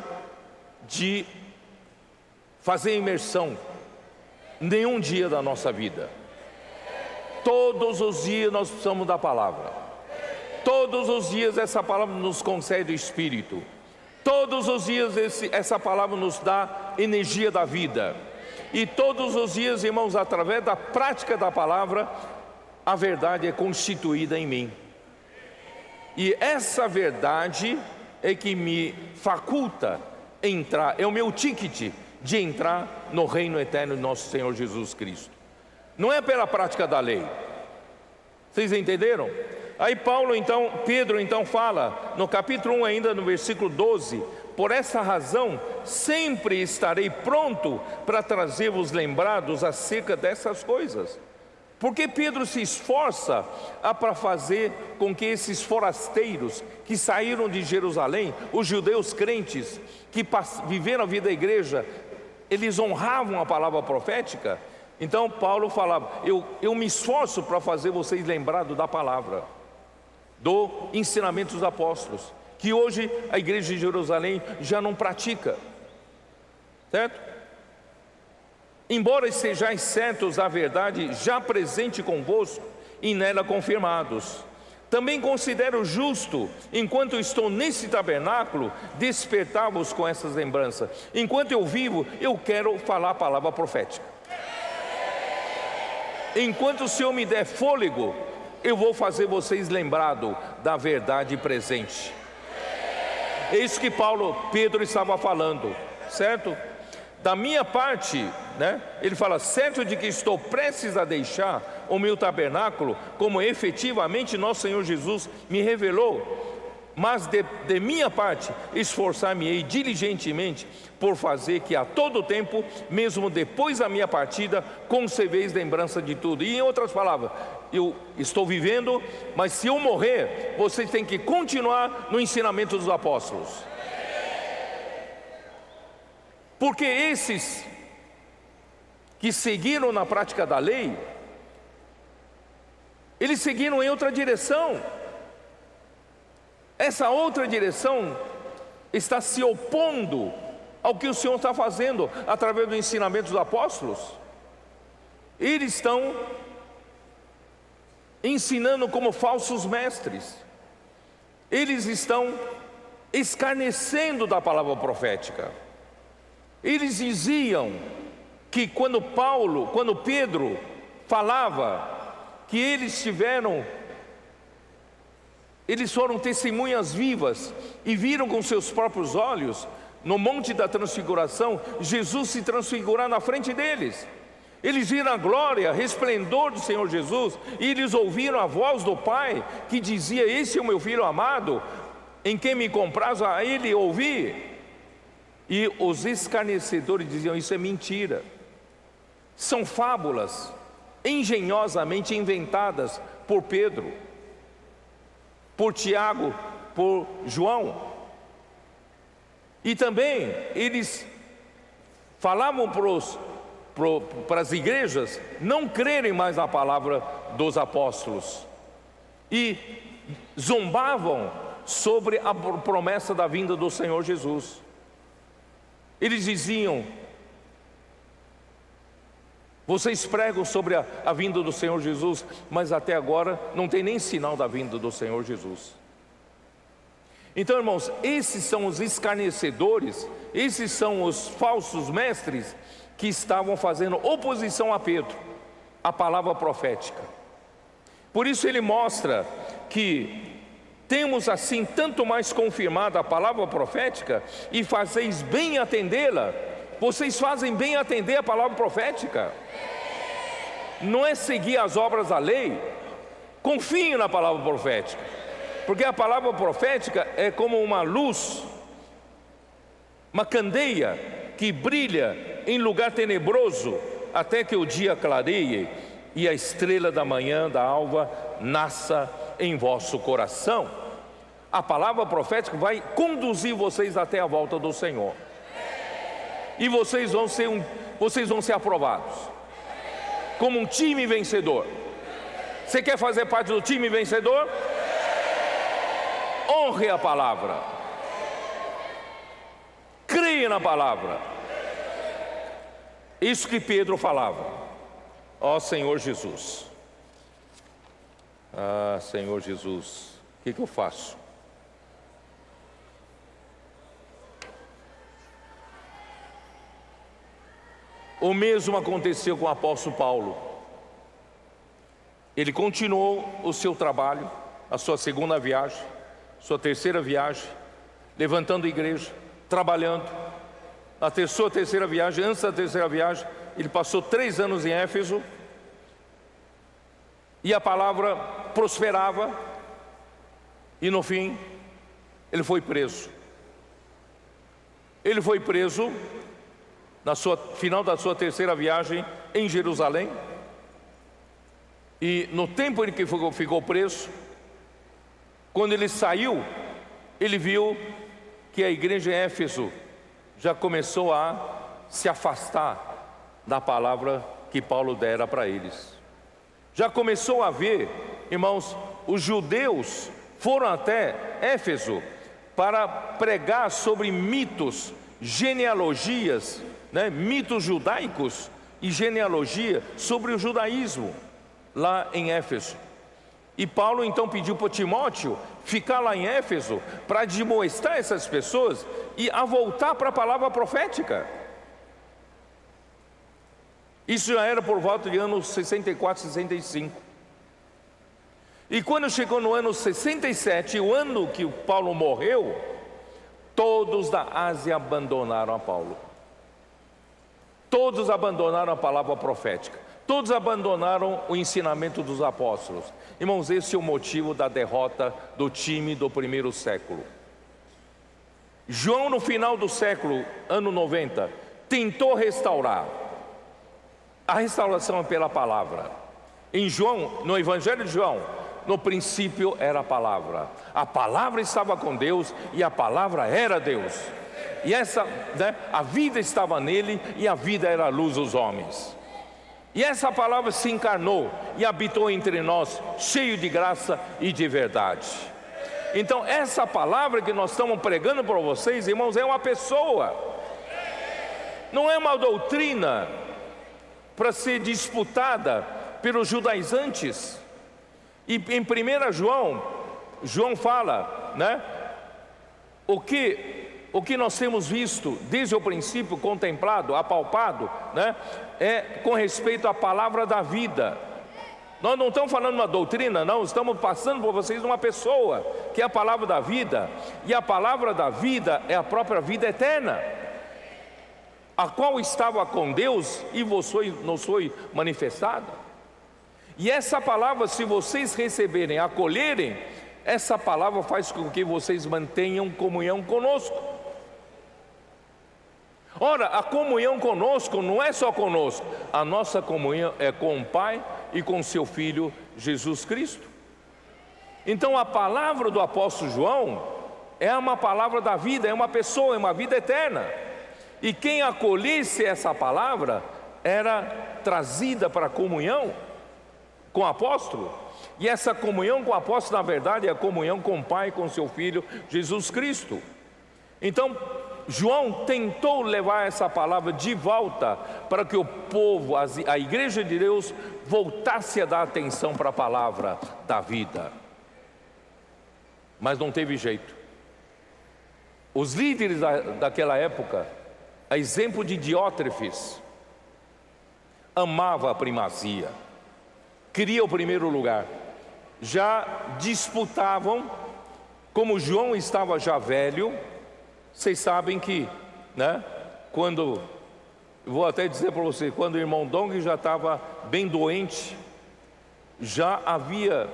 de fazer imersão nenhum dia da nossa vida. Todos os dias nós precisamos da palavra. Todos os dias essa palavra nos concede o Espírito. Todos os dias essa palavra nos dá energia da vida. E todos os dias, irmãos, através da prática da palavra, a verdade é constituída em mim. E essa verdade é que me faculta entrar, é o meu ticket de entrar no reino eterno de nosso Senhor Jesus Cristo. Não é pela prática da lei. Vocês entenderam? Aí Pedro então fala, no capítulo 1 ainda, no versículo 12: por essa razão, sempre estarei pronto para trazer-vos lembrados acerca dessas coisas. Porque Pedro se esforça para fazer com que esses forasteiros que saíram de Jerusalém, os judeus crentes que viveram a vida da igreja, eles honravam a palavra profética. Então Paulo falava, eu me esforço para fazer vocês lembrados da palavra, do ensinamento dos apóstolos, que hoje a igreja de Jerusalém já não pratica, certo? Embora estejais certos da verdade já presente convosco e nela confirmados, também considero justo, enquanto estou nesse tabernáculo, despertar-vos com essas lembranças. Enquanto eu vivo, eu quero falar a palavra profética. Enquanto o Senhor me der fôlego, eu vou fazer vocês lembrados da verdade presente. É isso que Pedro estava falando, certo? Da minha parte, ele fala, certo de que estou prestes a deixar o meu tabernáculo, como efetivamente nosso Senhor Jesus me revelou, mas de minha parte esforçar-me-ei diligentemente por fazer que a todo tempo, mesmo depois da minha partida, conserveis lembrança de tudo. E em outras palavras, eu estou vivendo, mas se eu morrer, vocês têm que continuar no ensinamento dos apóstolos. Porque esses que seguiram na prática da lei, eles seguiram em outra direção. Essa outra direção está se opondo ao que o Senhor está fazendo através do ensinamento dos apóstolos. Eles estão ensinando como falsos mestres. Eles estão escarnecendo da palavra profética. Eles diziam que quando Pedro falava que eles foram testemunhas vivas e viram com seus próprios olhos, no Monte da Transfiguração, Jesus se transfigurar na frente deles. Eles viram a glória, resplendor do Senhor Jesus, e eles ouviram a voz do Pai, que dizia: esse é o meu Filho amado, em quem me compraz a ele ouvir. E os escarnecedores diziam: isso é mentira, são fábulas engenhosamente inventadas por Pedro, por Tiago, por João. E também eles falavam para as igrejas não crerem mais na palavra dos apóstolos, e zombavam sobre a promessa da vinda do Senhor Jesus. Eles diziam: vocês pregam sobre a vinda do Senhor Jesus, mas até agora não tem nem sinal da vinda do Senhor Jesus. Então, irmãos, esses são os escarnecedores, esses são os falsos mestres que estavam fazendo oposição a Pedro, a palavra profética. Por isso ele mostra que temos assim tanto mais confirmada a palavra profética, e fazeis bem atendê-la. Vocês fazem bem atender a palavra profética. Não é seguir as obras da lei. Confiem na palavra profética, porque a palavra profética é como uma luz, uma candeia que brilha em lugar tenebroso, até que o dia clareie e a estrela da manhã, da alva, nasça em vosso coração. A palavra profética vai conduzir vocês até a volta do Senhor, e vocês vão ser aprovados como um time vencedor. Você quer fazer parte do time vencedor? Honre a palavra, creia na palavra. Isso que Pedro falava. Ó Senhor Jesus, Senhor Jesus, o que eu faço? O mesmo aconteceu com o apóstolo Paulo. Ele continuou o seu trabalho, a sua segunda viagem, sua terceira viagem, levantando a igreja, trabalhando. Na sua terceira viagem, antes da terceira viagem, ele passou 3 anos em Éfeso, e a palavra prosperava, e no fim, ele foi preso. Ele foi preso final da sua terceira viagem em Jerusalém, e no tempo em que ficou preso, quando ele saiu, ele viu que a igreja em Éfeso já começou a se afastar da palavra que Paulo dera para eles. Já começou a ver, irmãos, os judeus foram até Éfeso para pregar sobre mitos, genealogias, mitos judaicos e genealogia sobre o judaísmo lá em Éfeso. E Paulo então pediu para Timóteo ficar lá em Éfeso para admoestar essas pessoas e a voltar para a palavra profética. Isso já era por volta de anos 64, 65. E quando chegou no ano 67, o ano que Paulo morreu, todos da Ásia abandonaram a Paulo. Todos abandonaram a palavra profética. Todos abandonaram o ensinamento dos apóstolos. Irmãos, esse é o motivo da derrota do time do primeiro século. João, no final do século, ano 90, tentou restaurar. A restauração é pela palavra. Em João, no Evangelho de João, no princípio era a palavra estava com Deus e a palavra era Deus. E a vida estava nele e a vida era a luz dos homens. E essa palavra se encarnou e habitou entre nós, cheio de graça e de verdade. Então essa palavra que nós estamos pregando para vocês, irmãos, é uma pessoa. Não é uma doutrina para ser disputada pelos judaizantes. E em 1 João, João fala, né? O que nós temos visto desde o princípio, contemplado, apalpado, né? É com respeito à palavra da vida. Nós não estamos falando uma doutrina, não, estamos passando por vocês uma pessoa, que é a palavra da vida. E a palavra da vida é a própria vida eterna, a qual estava com Deus e nos foi manifestada. E essa palavra, se vocês receberem, acolherem, essa palavra faz com que vocês mantenham comunhão conosco. Ora, a comunhão conosco não é só conosco, a nossa comunhão é com o Pai e com seu Filho Jesus Cristo. Então a palavra do apóstolo João é uma palavra da vida, é uma pessoa, é uma vida eterna. E quem acolhesse essa palavra era trazida para a comunhão com o apóstolo. E essa comunhão com o apóstolo, na verdade, é a comunhão com o Pai e com seu Filho Jesus Cristo. Então João tentou levar essa palavra de volta para que o povo, a igreja de Deus, voltasse a dar atenção para a palavra da vida. Mas não teve jeito. Os líderes daquela época, a exemplo de Diótrefes, amava a primazia, queria o primeiro lugar, já disputavam. Como João estava já velho, vocês sabem que, né, vou até dizer para você, quando o irmão Dong já estava bem doente, já havia,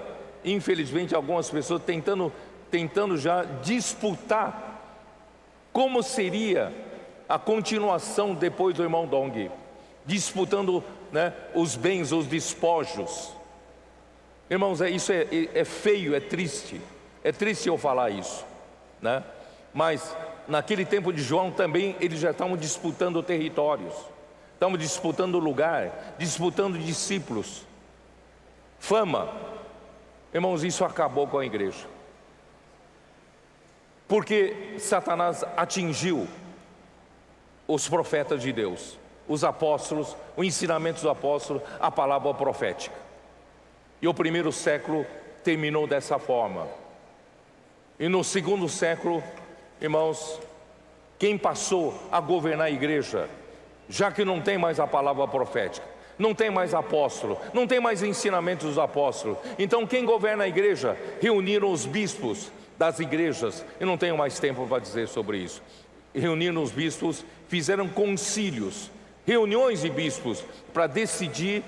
infelizmente, algumas pessoas tentando já disputar como seria a continuação depois do irmão Dong, disputando, né, os bens, os despojos. Irmãos, isso é feio, é triste eu falar isso, né? Mas naquele tempo de João também eles já estavam disputando territórios, estavam disputando lugar, disputando discípulos, fama. Irmãos, isso acabou com a igreja, porque Satanás atingiu os profetas de Deus, os apóstolos, o ensinamento dos apóstolos, a palavra profética. E o primeiro século terminou dessa forma. E no segundo século, irmãos, quem passou a governar a igreja, já que não tem mais a palavra profética, não tem mais apóstolo, não tem mais ensinamentos dos apóstolos, então quem governa a igreja? Reuniram os bispos das igrejas. Eu não tenho mais tempo para dizer sobre isso. Reuniram os bispos, fizeram concílios, reuniões de bispos, para decidir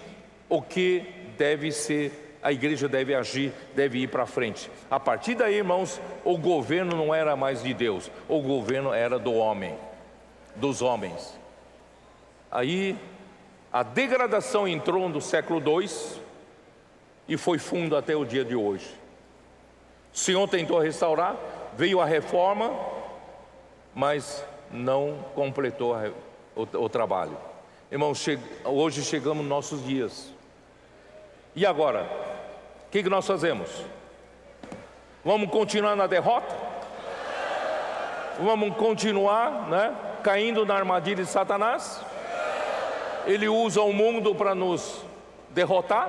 o que deve ser. A igreja deve agir, deve ir para frente. A partir daí, irmãos, o governo não era mais de Deus, o governo era do homem, dos homens. Aí a degradação entrou no século II e foi fundo até o dia de hoje. O Senhor tentou restaurar, veio a reforma, mas não completou o trabalho. Irmãos, hoje chegamos nos nossos dias. E agora? O que nós fazemos? Vamos continuar na derrota? Vamos continuar, né, caindo na armadilha de Satanás? Ele usa o mundo para nos derrotar.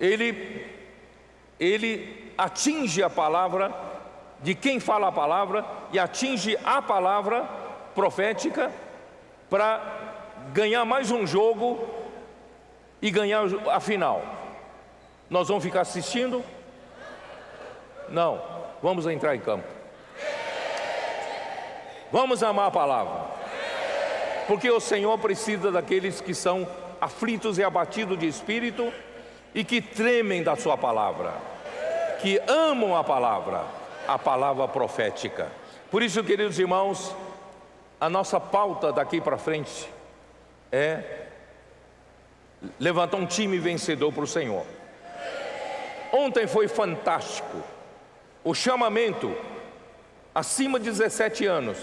Ele atinge a palavra de quem fala a palavra e atinge a palavra profética para ganhar mais um jogo e ganhar a final. Nós vamos ficar assistindo? Não, vamos entrar em campo. Vamos amar a palavra, porque o Senhor precisa daqueles que são aflitos e abatidos de espírito e que tremem da sua palavra, que amam a palavra profética. Por isso, queridos irmãos, a nossa pauta daqui para frente é levantar um time vencedor para o Senhor. Ontem foi fantástico o chamamento acima de 17 anos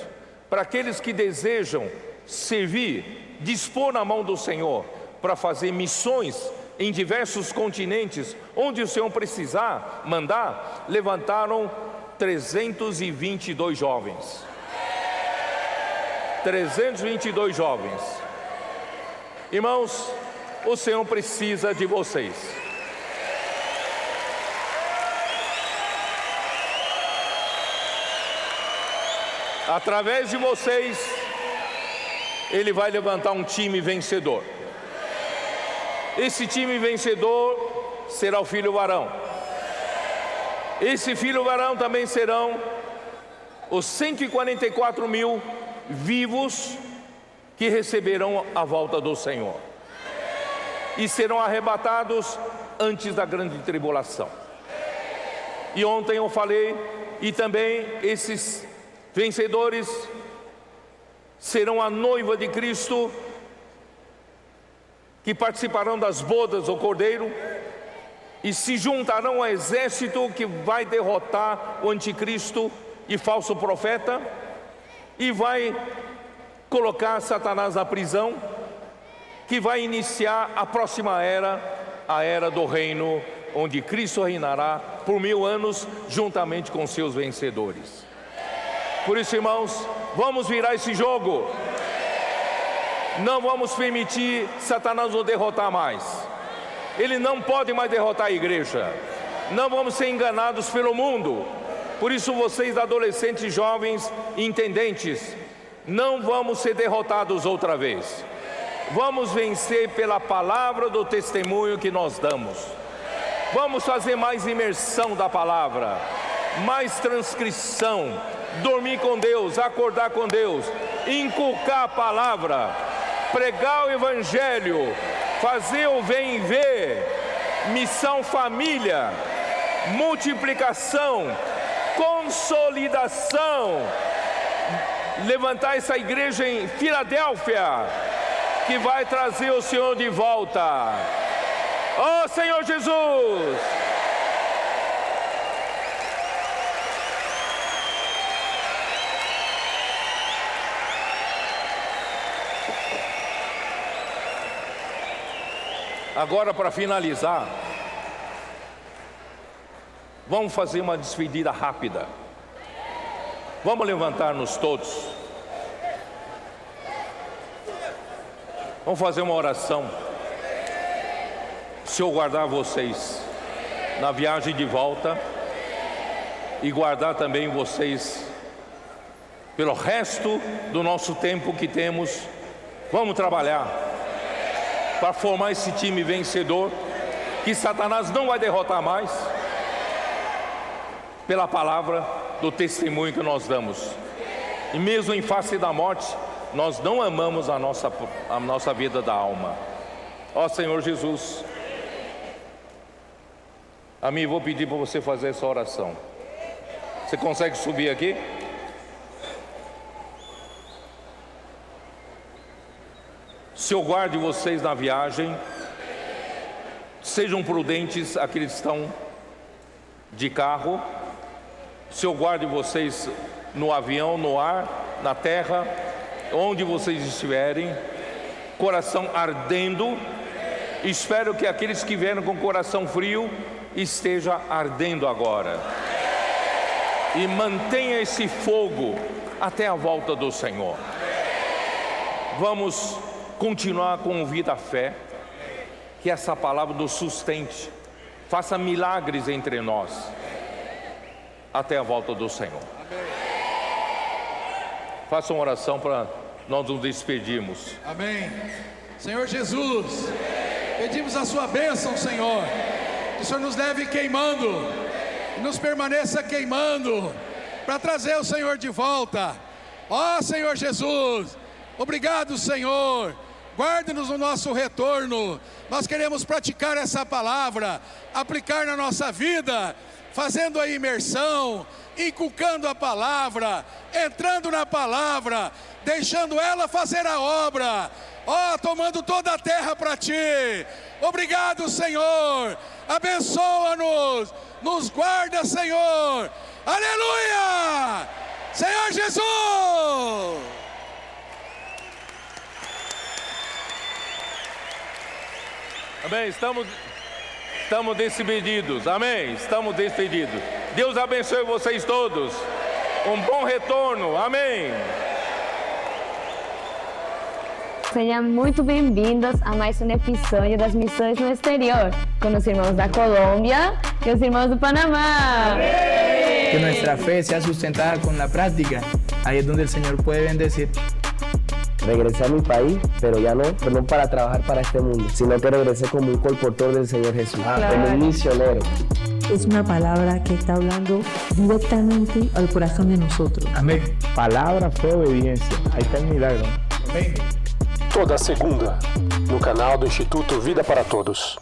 para aqueles que desejam servir, dispor na mão do Senhor para fazer missões em diversos continentes, onde o Senhor precisar mandar. Levantaram 322 jovens. 322 jovens. Irmãos, o Senhor precisa de vocês. Através de vocês, Ele vai levantar um time vencedor. Esse time vencedor será o filho varão. Esse filho varão também serão os 144 mil vivos que receberão a volta do Senhor e serão arrebatados antes da grande tribulação. E ontem eu falei, e também esses vencedores serão a noiva de Cristo, que participarão das bodas do Cordeiro e se juntarão ao exército que vai derrotar o anticristo e falso profeta e vai colocar Satanás na prisão, que vai iniciar a próxima era, a era do reino, onde Cristo reinará por 1000 anos juntamente com seus vencedores. Por isso, irmãos, vamos virar esse jogo. Não vamos permitir Satanás nos derrotar mais. Ele não pode mais derrotar a igreja. Não vamos ser enganados pelo mundo. Por isso, vocês adolescentes, jovens e intendentes, não vamos ser derrotados outra vez. Vamos vencer pela palavra do testemunho que nós damos. Vamos fazer mais imersão da palavra, mais transcrição, dormir com Deus, acordar com Deus, inculcar a palavra, pregar o evangelho, fazer o vem e ver, missão família, multiplicação, consolidação, levantar essa igreja em Filadélfia, que vai trazer o Senhor de volta. Ó Senhor Jesus! Agora, para finalizar, vamos fazer uma despedida rápida. Vamos levantar-nos todos. Vamos fazer uma oração. Senhor, guardar vocês na viagem de volta e guardar também vocês pelo resto do nosso tempo que temos. Vamos trabalhar para formar esse time vencedor, que Satanás não vai derrotar mais, pela palavra do testemunho que nós damos. E mesmo em face da morte, nós não amamos a nossa vida da alma. Ó Senhor Jesus, a mim vou pedir para você fazer essa oração. Você consegue subir aqui? Senhor, guarde vocês na viagem. Sejam prudentes aqueles que estão de carro. Senhor, guarde vocês no avião, no ar, na terra, onde vocês estiverem, coração ardendo. Espero que aqueles que vieram com coração frio esteja ardendo agora, e mantenha esse fogo até a volta do Senhor. Vamos continuar com vida, fé, que essa palavra nos sustente, faça milagres entre nós até a volta do Senhor. Faça uma oração para nós nos despedirmos. Amém. Senhor Jesus, pedimos a sua bênção, Senhor, que o Senhor nos leve queimando e nos permaneça queimando para trazer o Senhor de volta. Ó Senhor Jesus, obrigado, Senhor. Guarde-nos no nosso retorno. Nós queremos praticar essa palavra, aplicar na nossa vida, fazendo a imersão, inculcando a palavra, entrando na palavra, deixando ela fazer a obra. Ó, tomando toda a terra para ti. Obrigado, Senhor. Abençoa-nos, nos guarda, Senhor. Aleluia! Senhor Jesus! Amém, estamos despedidos, amém, estamos despedidos. Deus abençoe vocês todos, um bom retorno, amém. Sejam muito bem-vindos a mais um episódio das Missões no Exterior, com os irmãos da Colômbia e os irmãos do Panamá. Que nuestra fe sea sustentada con la práctica Ahí es donde el Señor puede bendecir. Regresé a mi país, pero ya no para trabajar para este mundo, sino que regresé como un colportor del Señor Jesús, como un misionero. Es una palabra que está hablando directamente al corazón de nosotros. Amén. Palavra, fé, obediência. Aí está o milagre. Amém. Toda segunda, no canal do Instituto Vida para Todos.